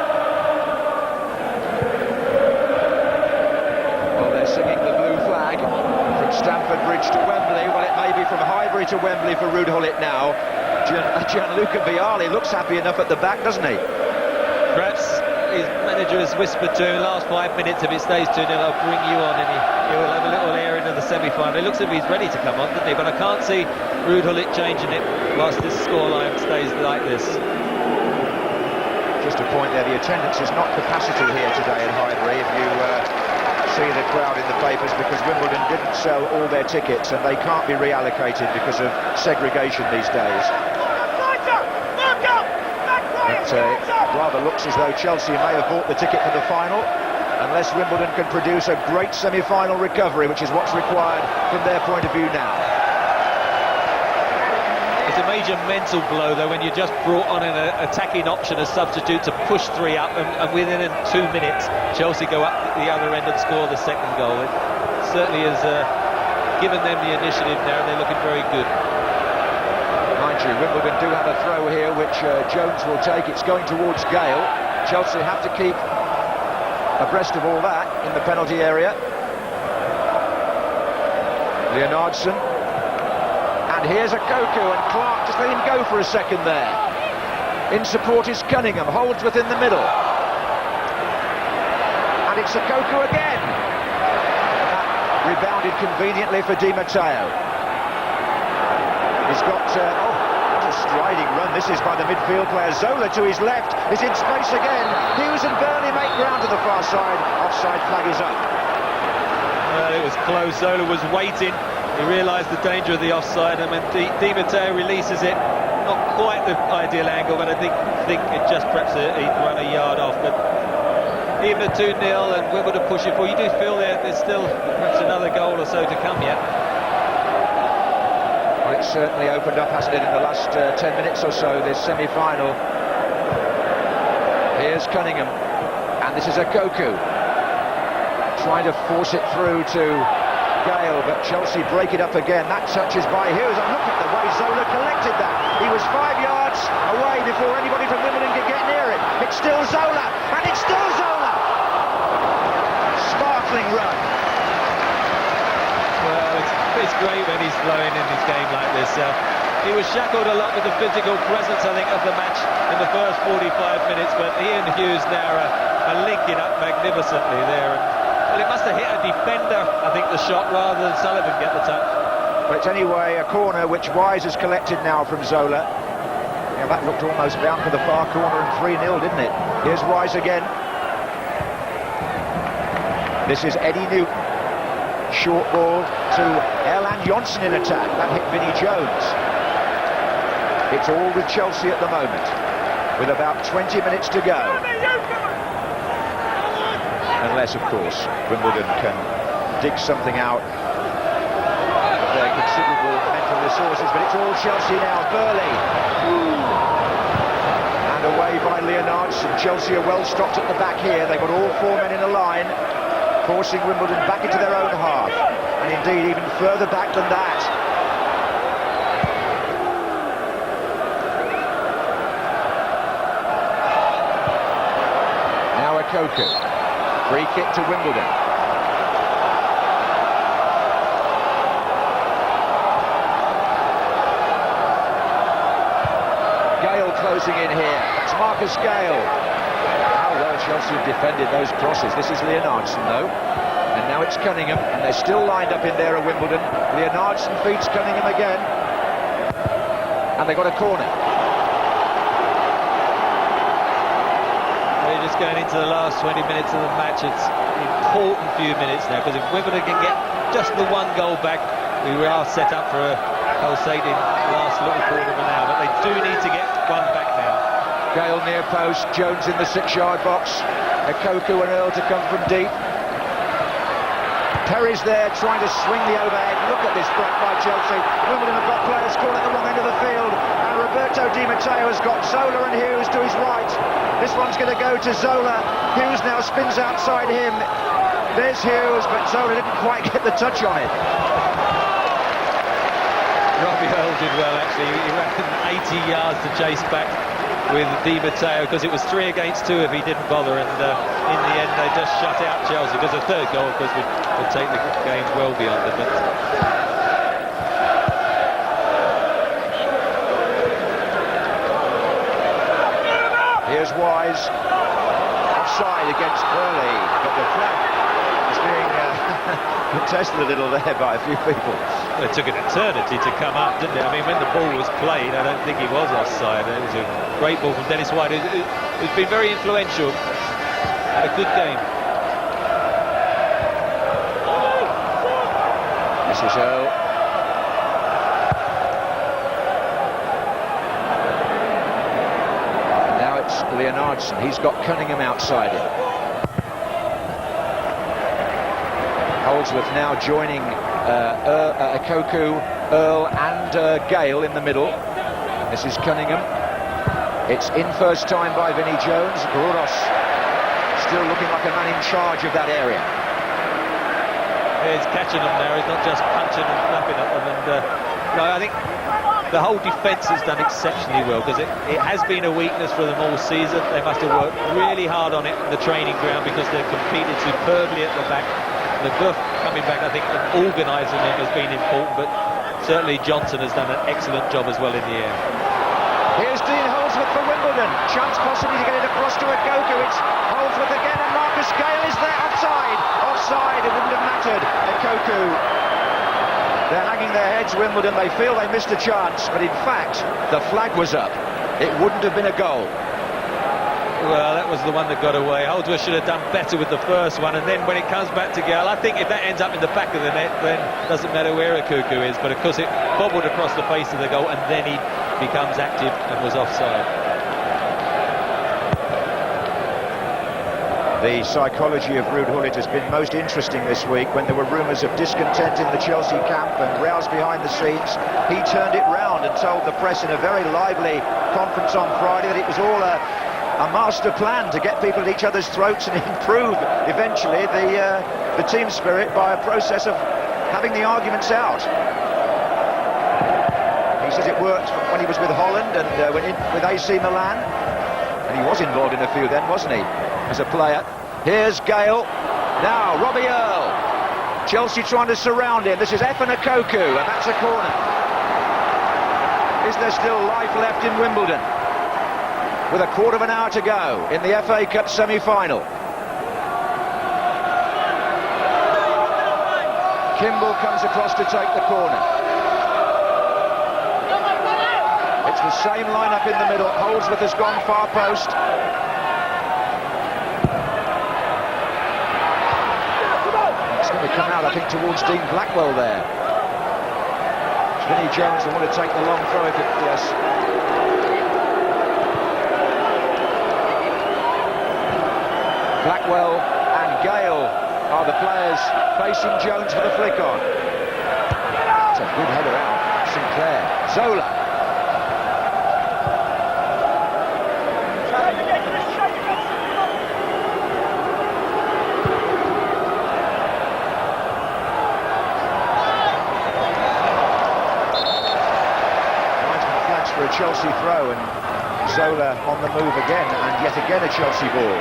Well, they're singing the blue flag from Stamford Bridge to Wembley. Well, it may be from Highbury to Wembley for Ruud Gullit now. Gianluca Vialli looks happy enough at the back, doesn't he? Perhaps his manager has whispered to him, last 5 minutes, if it stays 2-0, I'll bring you on, and he will have a little air into the semi-final. It looks as if he's ready to come on, doesn't he? But I can't see Ruud Gullit changing it whilst this scoreline stays like this. Just a point there, the attendance is not capacity here today at Highbury. If you see the crowd in the papers, because Wimbledon didn't sell all their tickets and they can't be reallocated because of segregation these days. It rather looks as though Chelsea may have bought the ticket for the final, unless Wimbledon can produce a great semi-final recovery, which is what's required from their point of view now. It's a major mental blow, though, when you're just brought on an attacking option as substitute to push 3 up, and within 2 minutes, Chelsea go up the other end and score the second goal. It certainly has given them the initiative now, and they're looking very good. Mind you, Wimbledon do have a throw here, which Jones will take. It's going towards Gale. Chelsea have to keep abreast of all that in the penalty area. Leonardson. And here's a Koku, and Clark just let him go for a second there. In support is Cunningham, holds within the middle. And it's a Koku again. That rebounded conveniently for Di Matteo. He's got what a striding run this is by the midfield player. Zola to his left is in space again. Hughes and Burnley make ground to the far side. Offside flag is up. Well, it was close. Zola was waiting. He realised the danger of the offside, and when Di Matteo releases it, not quite the ideal angle, but I think it just perhaps he'd run a yard off. But even at 2-0 and Wimbledon pushing for, you do feel there's still perhaps another goal or so to come yet. Well, it's certainly opened up, hasn't it, in the last 10 minutes or so, this semi-final. Here's Cunningham, and this is a Koku trying to force it through to Gale, but Chelsea break it up again. That touch is by Hughes, and look at the way Zola collected that. He was 5 yards away before anybody from Wimbledon could get near it. It's still Zola, and it's still Zola! Sparkling run. Well, it's great when he's flowing in his game like this. He was shackled a lot with the physical presence, I think, of the match in the first 45 minutes, but he and Hughes now are linking up magnificently there. Well, it must have hit a defender, I think, the shot, rather than Sullivan get the touch. But it's anyway a corner which Wise has collected now from Zola. Yeah, that looked almost bound for the far corner and 3-0, didn't it? Here's Wise again. This is Eddie Newton. Short ball to Erland Johnsen in attack. That hit Vinnie Jones. It's all with Chelsea at the moment, with about 20 minutes to go. Unless, of course, Wimbledon can dig something out of their considerable mental resources. But it's all Chelsea now. Burley. And away by Leonardson. Chelsea are well stocked at the back here. They've got all 4 men in a line, forcing Wimbledon back into their own half. And indeed, even further back than that. Now a Koku. Free kick to Wimbledon. Gale closing in here. It's Marcus Gale. How well Chelsea have defended those crosses. This is Leonardson, though. And now it's Cunningham, and they're still lined up in there at Wimbledon. Leonardson feeds Cunningham again. And they've got a corner. Going into the last 20 minutes of the match, it's an important few minutes now, because if Wimbledon can get just the 1 goal back, we are set up for a pulsating last little quarter of an hour, but they do need to get 1 back now. Gale near post, Jones in the 6-yard box, Koku and Earl to come from deep. Perry's there trying to swing the overhead. Look at this block by Chelsea. Wimbledon have got players caught at the wrong end of the field. And Roberto Di Matteo has got Zola and Hughes to his right. This one's going to go to Zola. Hughes now spins outside him. There's Hughes, but Zola didn't quite get the touch on it. Robbie Earl did well, actually. He ran 80 yards to chase back with Di Matteo, because it was 3 against 2 if he didn't bother, and in the end they just shut out Chelsea, because the third goal, of course, would take the game well beyond them. But here's Wise, offside against Burley, but the flag is being contested a little there by a few people. well, it took an eternity to come up, didn't it? I mean, when the ball was played, I don't think he was offside. It was a great ball from Dennis White, who's been very influential. Had a good game. This is Earl. And now it's Leonardson. He's got Cunningham outside him. Holdsworth now joining Koku, Earl and Gale in the middle. This is Cunningham. It's in first time by Vinnie Jones. Gruros still looking like a man in charge of that area. He's catching them now. He's not just punching and flapping at them. And no, I think the whole defence has done exceptionally well, because it has been a weakness for them all season. They must have worked really hard on it in the training ground, because they've competed superbly at the back. The Buff coming back, I think, and organising them has been important, but certainly Johnson has done an excellent job as well in the air. Here's Dean Holdsworth for Wimbledon. Chance possibly to get it across to Koku. It's Holdsworth again, and Marcus Gale is there. Offside. Offside. It wouldn't have mattered. Koku. They're hanging their heads, Wimbledon. They feel they missed a chance, but in fact, the flag was up. It wouldn't have been a goal. Well, that was the one that got away. Holdsworth should have done better with the first one, and then when it comes back to Gale, I think if that ends up in the back of the net, then it doesn't matter where Koku is. But of course it bobbled across the face of the goal, and then he becomes active and was offside. The psychology of Ruud Gullit has been most interesting this week. When there were rumours of discontent in the Chelsea camp and rows behind the scenes, he turned it round and told the press in a very lively conference on Friday that it was all a master plan to get people at each other's throats and improve eventually the team spirit by a process of having the arguments out. He says it worked when he was with Holland and with AC Milan, and he was involved in a few then, wasn't he, as a player. Here's Gale. Now Robbie Earl. Chelsea trying to surround him. This is Koku, and that's a corner. Is there still life left in Wimbledon? With a quarter of an hour to go in the FA Cup semi-final. Kimball comes across to take the corner. It's the same lineup in the middle. Holdsworth has gone far post. It's going to come out, I think, towards Dean Blackwell there. Vinnie Jones will want to take the long throw if it... Yes. Blackwell and Gale are the players facing Jones for the flick on. It's a good header out. Sinclair. Zola. Linesman flags for a Chelsea throw, and Zola on the move again, and yet again a Chelsea ball.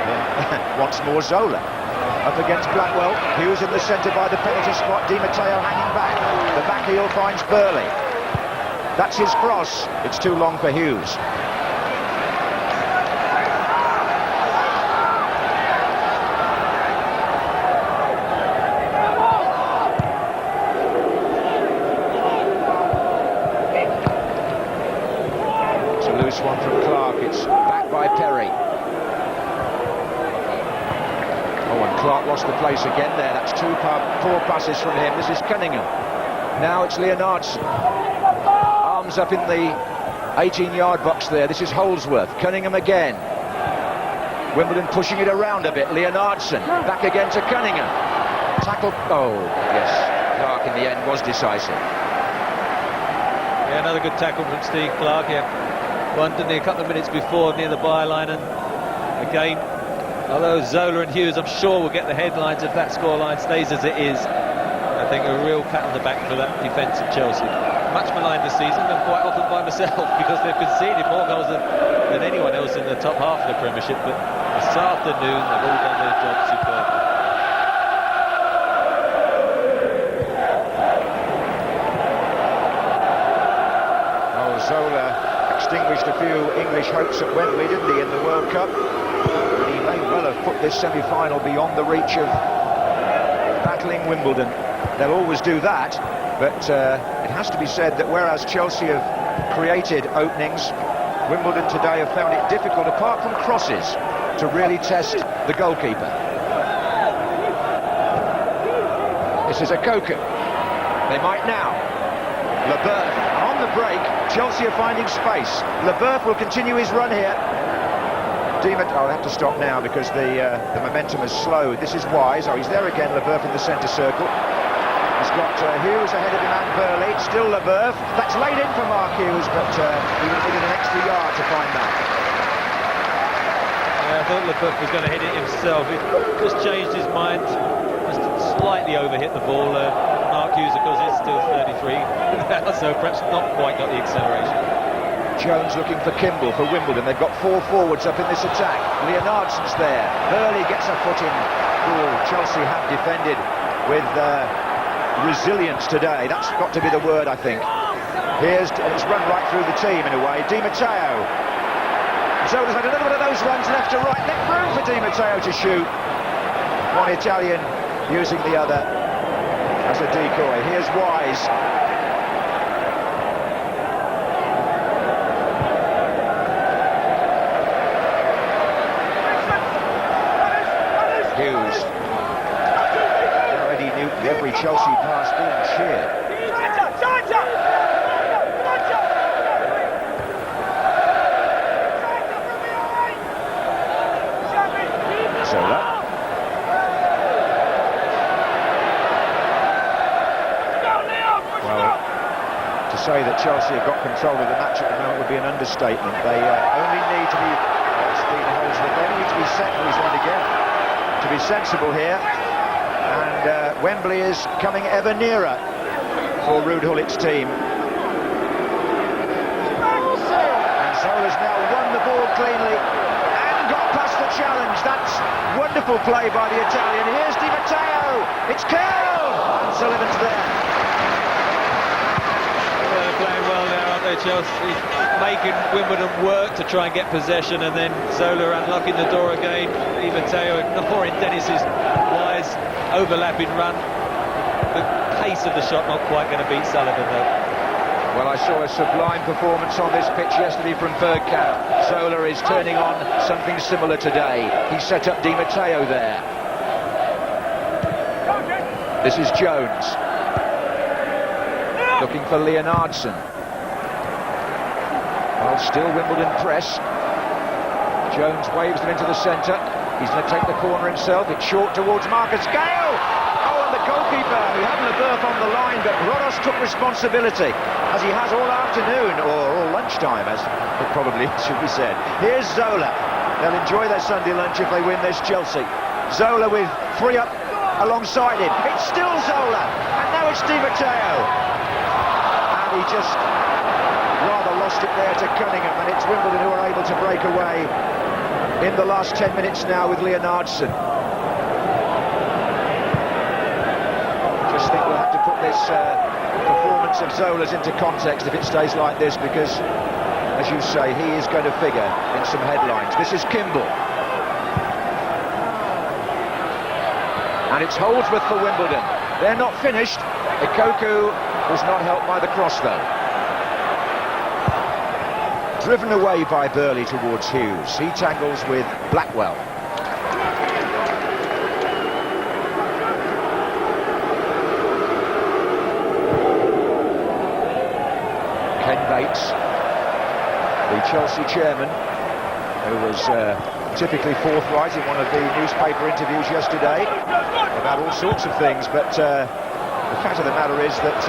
Once more Zola up against Blackwell. Hughes in the centre by the penalty spot. Di Matteo hanging back. The back heel finds Burley. That's his cross. It's too long for Hughes. It's a loose one from Clark. It's back by Perry. Oh, and Clark lost the place again there. That's poor passes from him. This is Cunningham. Now it's Leonardson. Arms up in the 18-yard box there. This is Holdsworth. Cunningham again. Wimbledon pushing it around a bit. Leonardson back again to Cunningham. tackle. Oh, yes. Clark in the end was decisive. Yeah, another good tackle from Steve Clark here. One, didn't he, a couple of minutes before near the byline, and again, although Zola and Hughes, I'm sure, will get the headlines if that scoreline stays as it is. I think a real pat on the back for that defence of Chelsea. Much maligned this season, and quite often by myself, because they've conceded more goals than anyone else in the top half of the Premiership. But this afternoon, they've all done their job superbly. Oh, Zola extinguished a few English hopes at Wembley, didn't he, in the World Cup? He may well have put this semi-final beyond the reach of battling Wimbledon. They'll always do that, but it has to be said that whereas Chelsea have created openings, Wimbledon today have found it difficult, apart from crosses, to really test the goalkeeper. This is a Koku. They might now. Leboeuf on the break. Chelsea are finding space. Leboeuf will continue his run here. I'll have to stop now because the momentum has slowed. This is Wise. Oh, he's there again, Leboeuf in the centre circle. He's got Hughes ahead of him and Burley. Still Leboeuf. That's laid in for Mark Hughes, but he would have needed an extra yard to find that. Yeah, I thought Leboeuf was going to hit it himself. He just changed his mind, just slightly overhit the ball. Mark Hughes, of course, is still 33, so perhaps not quite got the acceleration. Jones looking for Kimball for Wimbledon. They've got 4 forwards up in this attack. Leonardson's there. Burley gets a foot in. Oh, Chelsea have defended with resilience today. That's got to be the word, I think. It's run right through the team in a way. Di Matteo. Zola's had a little bit of those runs left to right. Left room for Di Matteo to shoot. One Italian using the other as a decoy. Here's Wise. Hughes. Already knew every Chelsea pass being cheered. Zola. Well, to say that Chelsea have got control of the match at the moment would be an understatement. They only need to be... They only need to be set. He's on again. To be sensible here, and Wembley is coming ever nearer for Ruud Gullit's team. And Zola's now won the ball cleanly and got past the challenge. That's wonderful play by the Italian. Here's Di Matteo. It's curled, and Sullivan's there. Well, they're playing well there, aren't they, Chelsea? Making Wimbledon work to try and get possession, and then Zola unlocking the door again. Di Matteo ignoring Dennis's wise overlapping run. The pace of the shot not quite going to beat Sullivan though. Well, I saw a sublime performance on this pitch yesterday from Bergkamp. Zola is turning on something similar today. He set up Di Matteo there. This is Jones. Looking for Leonardson. Well, still Wimbledon press. Jones waves them into the centre. He's going to take the corner himself. It's short towards Marcus Gale. Oh, and the goalkeeper, who had Leboeuf on the line, but Rodos took responsibility, as he has all afternoon, or all lunchtime, as it probably should be said. Here's Zola. They'll enjoy their Sunday lunch if they win this, Chelsea. Zola with 3 up alongside him. It's still Zola, and now it's Di Matteo. And he just rather lost it there to Cunningham, and it's Wimbledon who are able to break away in the last 10 minutes now with Leonardson. Just think we'll have to put this performance of Zola's into context if it stays like this, because, as you say, he is going to figure in some headlines. This is Kimball. And it's Holdsworth for Wimbledon. They're not finished. Ikoku was not helped by the cross, though. Driven away by Burley towards Hughes. He tangles with Blackwell. Ken Bates, the Chelsea chairman, who was typically forthright in one of the newspaper interviews yesterday about all sorts of things, but the fact of the matter is that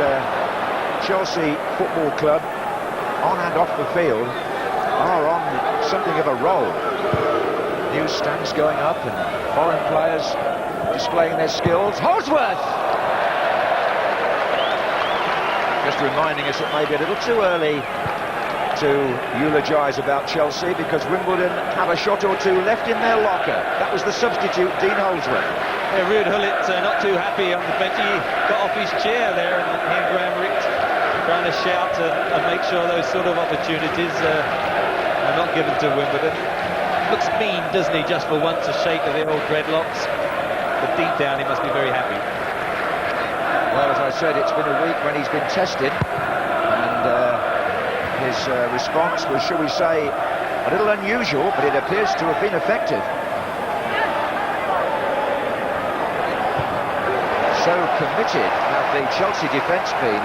Chelsea Football Club, on and off the field, are on something of a roll. New stands going up and foreign players displaying their skills. Holdsworth! Just reminding us it may be a little too early to eulogise about Chelsea, because Wimbledon have a shot or two left in their locker. That was the substitute, Dean Holdsworth. Yeah, Ruud Gullit not too happy on the bench. He got off his chair there, and he and Graham Richt trying to shout and make sure those sort of opportunities are not given to Wimbledon. Looks mean, doesn't he, just for once, a shake of the old dreadlocks. But deep down, he must be very happy. Well, as I said, it's been a week when he's been tested, and his response was, shall we say, a little unusual, but it appears to have been effective. So committed have the Chelsea defence been.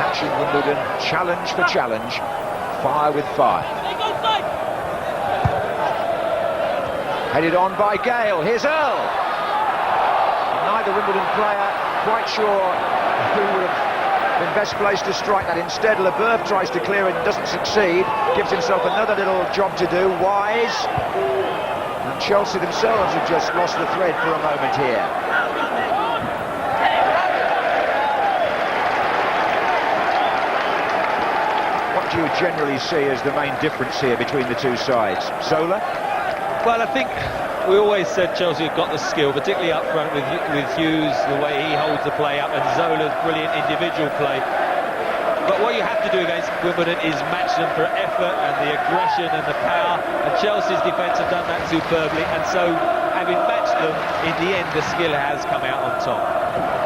Matching Wimbledon, challenge for challenge, fire with fire. Headed on by Gale, here's Earl. Neither Wimbledon player quite sure who would have been best placed to strike that. Instead, Leboeuf tries to clear it and doesn't succeed. Gives himself another little job to do. Wise. And Chelsea themselves have just lost the thread for a moment here. What do you generally see as the main difference here between the two sides? Zola? Well, I think we always said Chelsea have got the skill, particularly up front with Hughes, the way he holds the play up, and Zola's brilliant individual play. But what you have to do against Wimbledon is match them for effort and the aggression and the power, and Chelsea's defence have done that superbly, and so having matched them, in the end the skill has come out on top.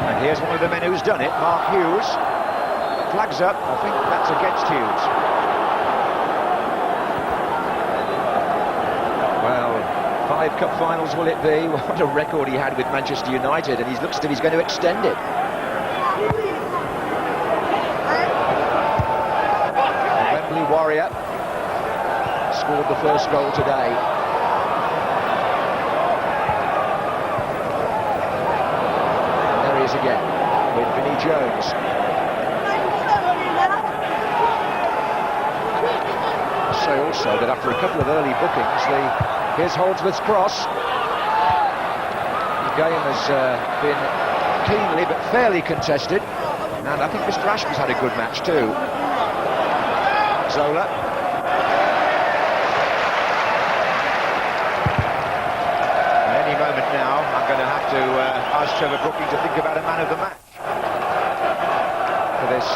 And here's one of the men who's done it, Mark Hughes. Flags up, I think that's against Hughes. Well, 5 cup finals will it be? What a record he had with Manchester United, and he looks as if he's going to extend it. Warrior scored the first goal today. And there he is again with Vinnie Jones. I say also that after a couple of early bookings, here's Holdsworth's cross. The game has been keenly but fairly contested, and I think Mr. Ashby's had a good match too. Zola. Any moment now, I'm going to have to ask Trevor Brooking to think about a man of the match for this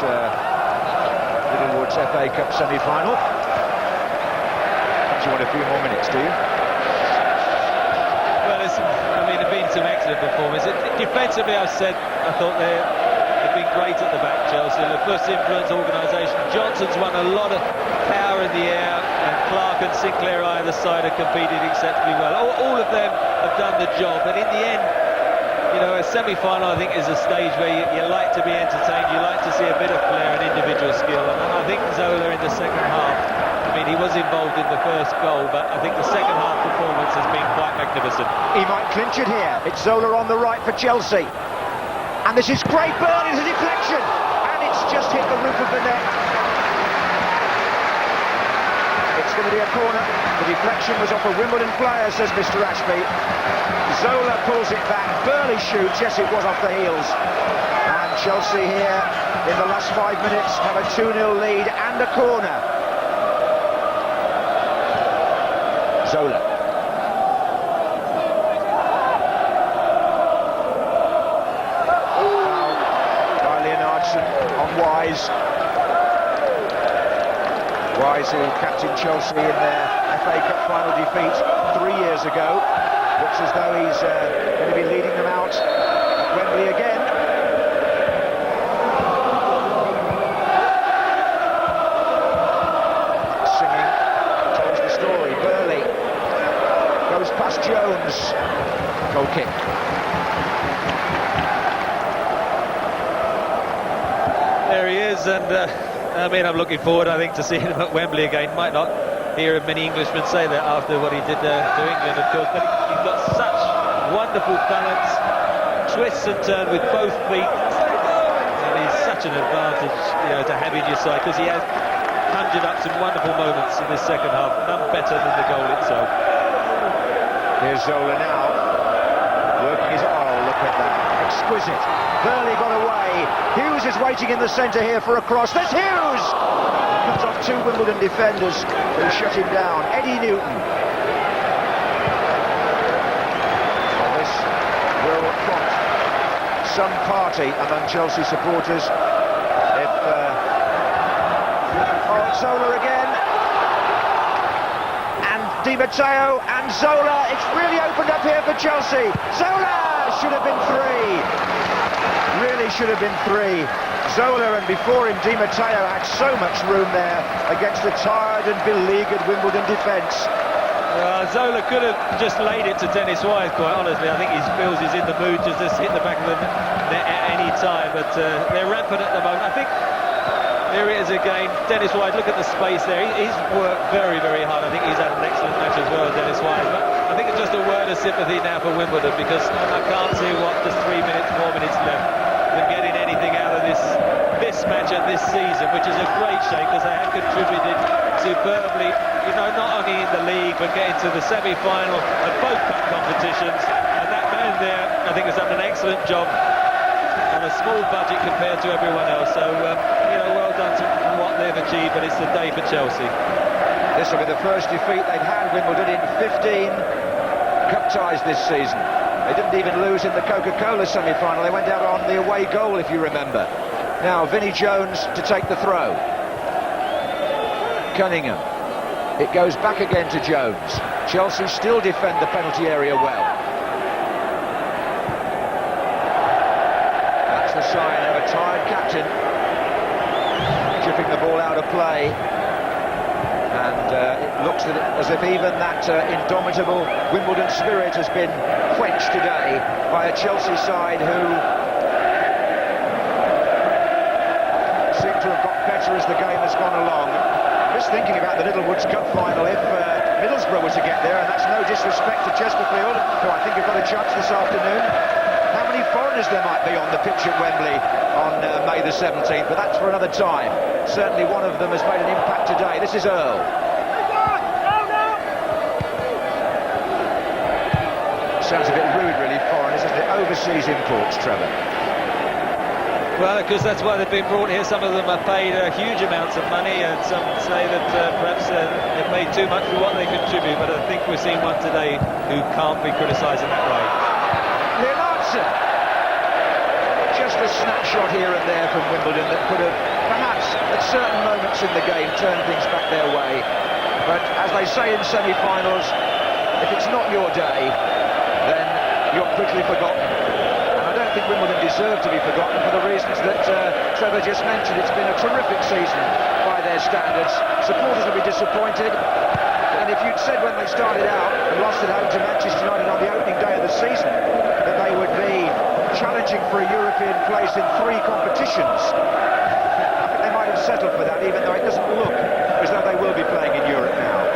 Littlewoods FA Cup semi-final. Do you want a few more minutes, do you? Well, there have been some excellent performances. Defensively, I thought they've been great at the back, Chelsea. The first influence organisation. Johnson's won a lot of power in the air, and Clark and Sinclair either side have competed exceptionally well. All of them have done the job, but in the end, you know, a semi-final, I think, is a stage where you like to be entertained, you like to see a bit of flair and individual skill, and I think Zola in the second half, I mean, he was involved in the first goal, but I think the second half performance has been quite magnificent. He might clinch it here. It's Zola on the right for Chelsea. And this is great burn, it's a deflection, and it's just hit the roof of the net. It's going to be a corner. The deflection was off a Wimbledon player, says Mr. Ashby. Zola pulls it back, Burley shoots, yes it was off the heels. And Chelsea here in the last 5 minutes have a 2-0 lead and a corner. Zola. On Wise. Wise, who captained Chelsea in their FA Cup final defeat 3 years ago, looks as though he's going to be leading them out at Wembley again. Singing tells the story. Burley goes past Jones. Goal kick. There he is, and I mean, I'm looking forward, I think, to seeing him at Wembley again. Might not hear many Englishmen say that after what he did to England, of course, but he's got such wonderful balance, twists and turns with both feet, and he's such an advantage, you know, to have in your side, because he has conjured up some wonderful moments in this second half, none better than the goal itself. Here's Zola now, working his... Oh, look at that, exquisite. Burley got away. Hughes is waiting in the centre here for a cross. There's Hughes! Comes off two Wimbledon defenders who shut him down. Eddie Newton. Well, this will prompt some party among Chelsea supporters. If it's Zola again. And Di Matteo and Zola. It's really opened up here for Chelsea. Zola should have been three. Really should have been three. Zola, and before him Di Matteo, had so much room there against the tired and beleaguered Wimbledon defence. Zola could have just laid it to Dennis Wise, quite honestly. I think he feels he's in the mood to just hit the back of the net at any time, but they're rampant at the moment. I think there it is again. Dennis Wise, look at the space there. He's worked very, very hard. I think he's had an excellent match as well, Dennis Wise. But I think it's just a word of sympathy now for Wimbledon, because I can't see just 3 minutes, 4 minutes left. Getting anything out of this match and this season, which is a great shame, because they have contributed superbly, you know, not only in the league but getting to the semi-final of both cup competitions. And that man there, I think, has done an excellent job on a small budget compared to everyone else. So you know, well done to what they've achieved, but it's the day for Chelsea. This will be the first defeat they've had, Wimbledon, in 15 cup ties this season. They didn't even lose in the Coca-Cola semi-final. They went out on the away goal, if you remember. Now, Vinnie Jones to take the throw. Cunningham. It goes back again to Jones. Chelsea still defend the penalty area well. That's the sign of a tired captain. Chipping the ball out of play. And it looks as if even that indomitable Wimbledon spirit has been quenched today by a Chelsea side who seem to have got better as the game has gone along. Just thinking about the Littlewoods Cup final, if Middlesbrough were to get there, and that's no disrespect to Chesterfield, who I think have got a chance this afternoon, how many foreigners there might be on the pitch at Wembley on May the 17th, but that's for another time. Certainly one of them has made an impact today. This is Earl. Sounds a bit rude, really, foreigners, isn't it? Overseas imports, Trevor. Well, because that's why they've been brought here. Some of them are paid huge amounts of money, and some say that perhaps they've paid too much for what they contribute. But I think we're seeing one today who can't be criticised in that way. Motson. Just a snapshot here and there from Wimbledon that could have, perhaps, at certain moments in the game, turned things back their way. But as they say in semi-finals, if it's not your day, then you're quickly forgotten. And I don't think Wimbledon deserve to be forgotten for the reasons that Trevor just mentioned. It's been a terrific season by their standards. Supporters will be disappointed. And if you'd said when they started out and lost at home to Manchester United on the opening day of the season that they would be challenging for a European place in 3 competitions, I think they might have settled for that, even though it doesn't look as though they will be playing in Europe now.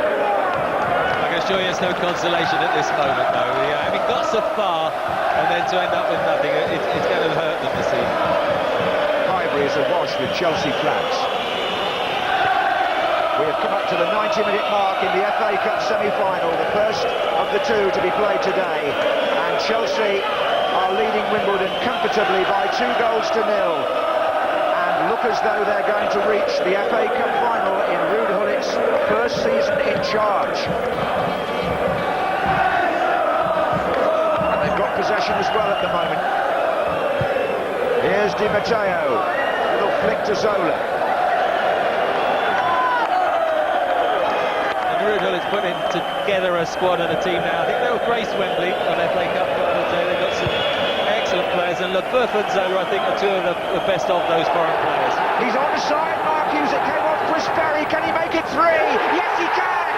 I can assure you there's no consolation at this moment, though. Yeah, having got so far and then to end up with nothing, it's going to hurt them this season. Highbury is awash with Chelsea flags. We have come up to the 90-minute mark in the FA Cup semi-final, the first of the 2 to be played today, and Chelsea are leading Wimbledon comfortably by 2-0 and look as though they're going to reach the FA Cup final in Ruud Gullit's first season in charge. And they've got possession as well at the moment. Here's Di Matteo, little flick to Zola. Ruud Gullit's putting together a squad and a team now. I think they'll grace Wembley on FA Cup final day. They've got some excellent players, and Leboeuf and Zola, I think, are 2 of the best of those foreign players. He's onside, Mark Hughes. It came off Chris Berry. Can he make it 3? Yes, he can!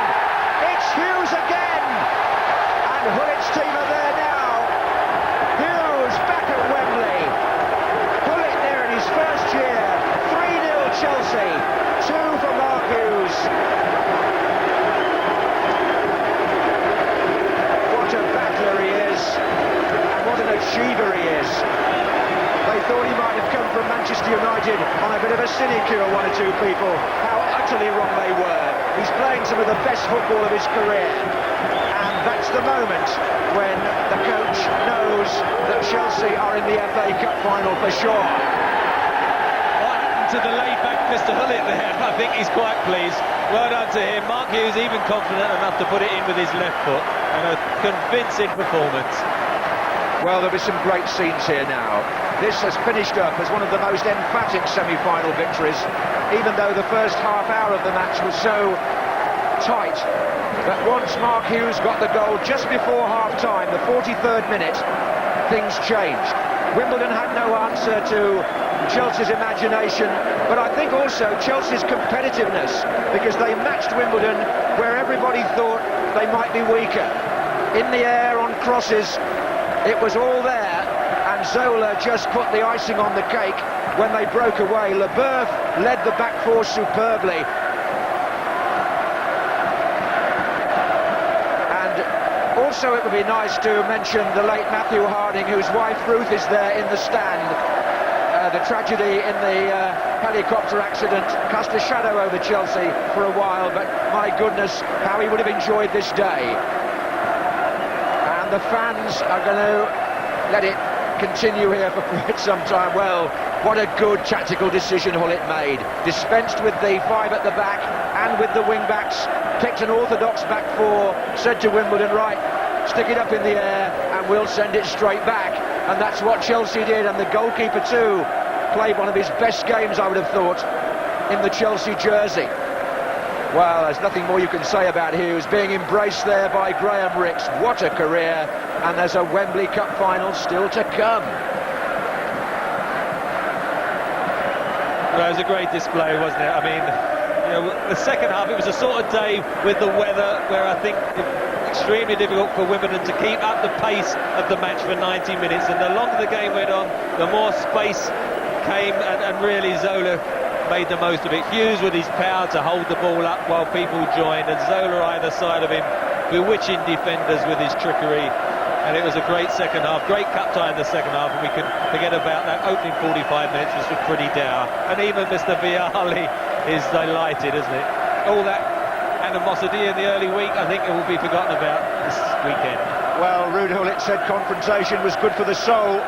It's Hughes again! And Gullit's team are there now. Hughes back at Wembley. Gullit there in his first year. 3-0 Chelsea. a sinecure one or two people how utterly wrong they were. He's playing some of the best football of his career, and that's the moment when the coach knows that Chelsea are in the FA Cup final for sure. What happened to the laid-back Mr. Hullet there? I think he's quite pleased. Well done to him. Mark Hughes even confident enough to put it in with his left foot, and a convincing performance. Well, there'll be some great scenes here now. This has finished up as one of the most emphatic semi-final victories, even though the first half hour of the match was so tight. But once Mark Hughes got the goal just before half-time, the 43rd minute, things changed. Wimbledon had no answer to Chelsea's imagination, but I think also Chelsea's competitiveness, because they matched Wimbledon where everybody thought they might be weaker. In the air, on crosses, it was all there, and Zola just put the icing on the cake when they broke away. Leboeuf led the back four superbly. And also it would be nice to mention the late Matthew Harding, whose wife Ruth is there in the stand. The tragedy in the helicopter accident cast a shadow over Chelsea for a while, but my goodness, how he would have enjoyed this day. The fans are going to let it continue here for quite some time. Well, what a good tactical decision Hullet made. Dispensed with the five at the back and with the wing-backs, picked an orthodox back four, said to Wimbledon, right, stick it up in the air and we'll send it straight back. And that's what Chelsea did, and the goalkeeper too played one of his best games, I would have thought, in the Chelsea jersey. Well, there's nothing more you can say about Hughes, being embraced there by Graham Rix. What a career, and there's a Wembley Cup final still to come. Well, it was a great display, wasn't it? I mean, you know, the second half, it was a sort of day with the weather where I think extremely difficult for Wimbledon to keep up the pace of the match for 90 minutes, and the longer the game went on, the more space came, and really Zola made the most of it. Hughes with his power to hold the ball up while people joined, and Zola either side of him bewitching defenders with his trickery. And it was a great second half, great cup tie in the second half, and we can forget about that opening 45 minutes, which was pretty dour. And even Mr. Vialli is delighted, isn't it? All that animosity in the early week, I think it will be forgotten about this weekend. Well, Ruud Hullet said confrontation was good for the soul,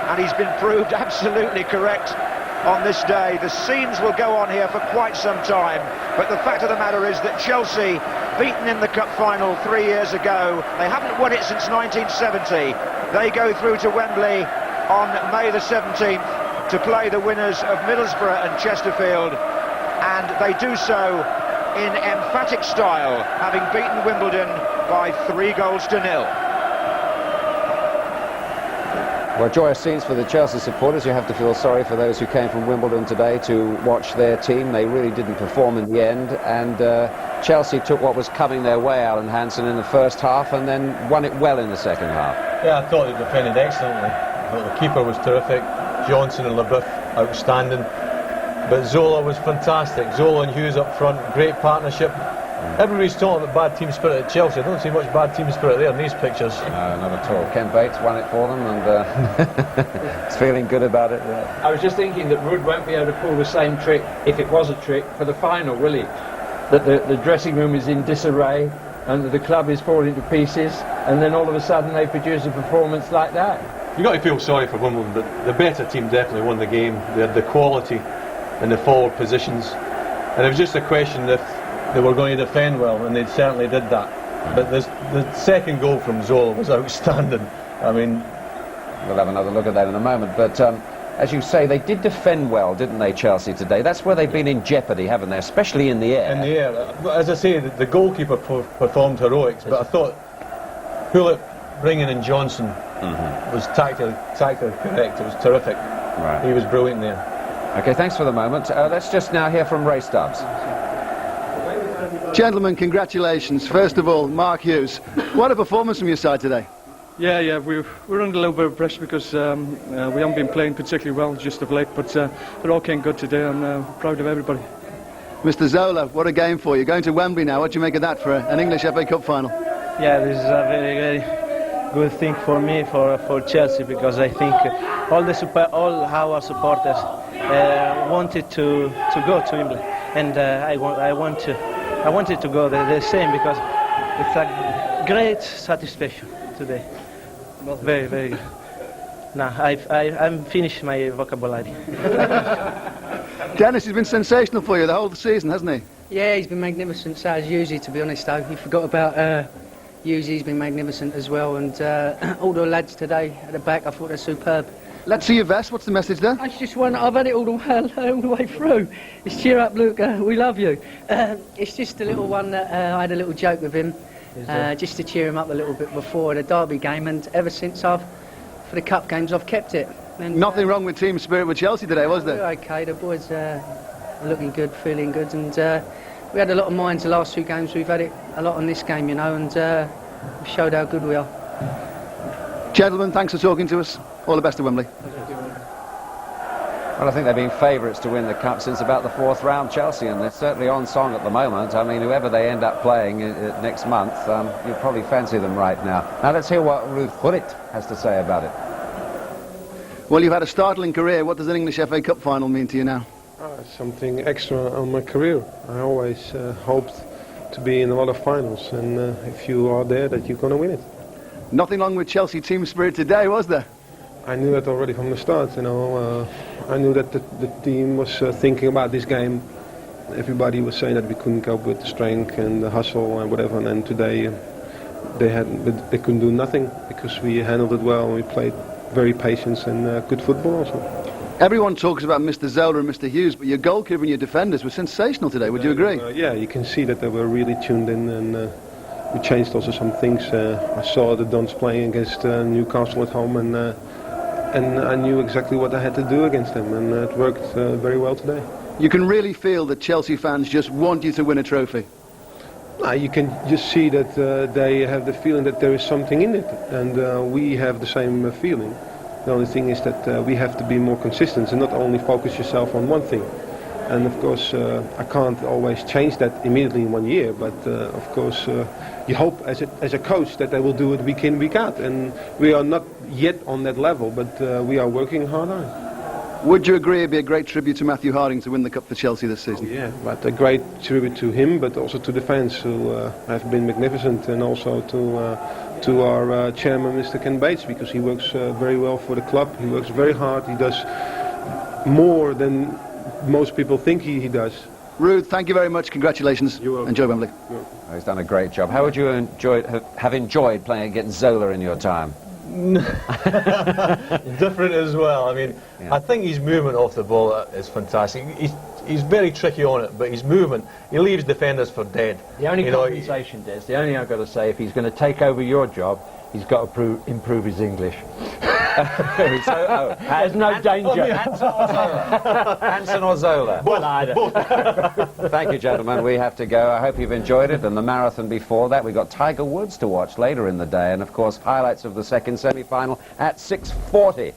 and he's been proved absolutely correct on this day. The scenes will go on here for quite some time, but the fact of the matter is that Chelsea, beaten in the cup final 3 years ago, they haven't won it since 1970. They go through to Wembley on May the 17th to play the winners of Middlesbrough and Chesterfield, and they do so in emphatic style, having beaten Wimbledon by 3-0. Well, joyous scenes for the Chelsea supporters. You have to feel sorry for those who came from Wimbledon today to watch their team. They really didn't perform in the end, and Chelsea took what was coming their way, Alan Hansen, in the first half, and then won it well in the second half. Yeah, I thought they defended excellently. I thought the keeper was terrific, Johnson and Leboeuf outstanding, but Zola was fantastic. Zola and Hughes up front, great partnership. Everybody's talking about bad team spirit at Chelsea. I don't see much bad team spirit there in these pictures. No, not at all. Ken Bates won it for them, and he's feeling good about it. Yeah. I was just thinking that Ruud won't be able to pull the same trick, if it was a trick, for the final, will he? That the dressing room is in disarray, and the club is falling to pieces, and then all of a sudden they produce a performance like that. You've got to feel sorry for Wimbledon, but the better team definitely won the game. They had the quality in the forward positions, and it was just a question if they were going to defend well, and they certainly did that. But the second goal from Zola was outstanding. I mean, we'll have another look at that in a moment, but as you say, they did defend well, didn't they, Chelsea, today? That's where they've been in jeopardy, haven't they, especially in the air. In the air. As I say, the goalkeeper performed heroics, but I thought Hullet bringing in Johnson was tactically correct. It was terrific. Right. He was brilliant there. Okay, thanks for the moment. Let's just now hear from Ray Stubbs. Gentlemen, congratulations. First of all, Mark Hughes. What a performance from your side today. Yeah, we're under a little bit of pressure because we haven't been playing particularly well just of late, but it all came good today. I'm proud of everybody. Mr. Zola, what a game for you. Going to Wembley now, what do you make of that for an English FA Cup final? Yeah, this is a very, very good thing for me, for Chelsea, because I think all our supporters wanted to go to Wimbledon, and I wanted to go the same, because it's a great satisfaction today. Very, very good. Now I'm finished my vocabulary. Dennis, he's been sensational for you the whole season, hasn't he? Yeah, he's been magnificent, so has Yuzi, to be honest, though. You forgot about Yuzi, he's been magnificent as well, and all the lads today at the back, I thought they're superb. Let's see your vest. What's the message there? It's just one, I've had it all the way through. It's cheer up, Luke, we love you. It's just a little one that I had a little joke with him, just to cheer him up a little bit before the Derby game, and ever since for the cup games, I've kept it. And, nothing wrong with team spirit with Chelsea today, was there? Okay, the boys are looking good, feeling good, and we had a lot of minds the last 2 games. We've had it a lot on this game, you know, and we showed how good we are. Gentlemen, thanks for talking to us. All the best at Wembley. Well, I think they've been favourites to win the cup since about the 4th round, Chelsea, and they're certainly on song at the moment. I mean, whoever they end up playing next month, you'll probably fancy them right now. Now let's hear what Ruud Gullit has to say about it. Well, you've had a startling career. What does an English FA Cup final mean to you now? Something extra on my career. I always hoped to be in a lot of finals, and if you are there, that you're going to win it. Nothing wrong with Chelsea team spirit today, was there? I knew that already from the start, you know. I knew that the team was thinking about this game. Everybody was saying that we couldn't cope with the strength and the hustle and whatever, and then today they couldn't do nothing, because we handled it well and we played very patient and good football also. Everyone talks about Mr. Zola and Mr. Hughes, but your goalkeeper and your defenders were sensational today. Would you agree? Yeah, you can see that they were really tuned in, and we changed also some things. I saw the Dons playing against Newcastle at home, and I knew exactly what I had to do against them, and it worked very well today. You can really feel that Chelsea fans just want you to win a trophy. You can just see that they have the feeling that there is something in it, and we have the same feeling. The only thing is that we have to be more consistent and not only focus yourself on one thing. And of course, I can't always change that immediately in 1 year, but of course, you hope as a coach that they will do it week in, week out. And we are not yet on that level, but we are working hard on it. Would you agree it'd be a great tribute to Matthew Harding to win the cup for Chelsea this season? Yeah, but a great tribute to him, but also to the fans who have been magnificent, and also to our chairman, Mr. Ken Bates, because he works very well for the club. He works very hard. He does more than most people think he does. Ruud, thank you very much. Congratulations. Enjoy Wembley. Oh, he's done a great job. How would you have enjoyed playing against Zola in your time? Different as well. I mean, yeah. I think his movement off the ball is fantastic. He's very tricky on it, but his movement, he leaves defenders for dead. The only compensation, Des, the only thing I've got to say, if he's going to take over your job, he's got to improve his English. There's no danger. Hansen or Zola? Both. Thank you, gentlemen. We have to go. I hope you've enjoyed it. And the marathon before that, we've got Tiger Woods to watch later in the day. And, of course, highlights of the second semi-final at 6:40.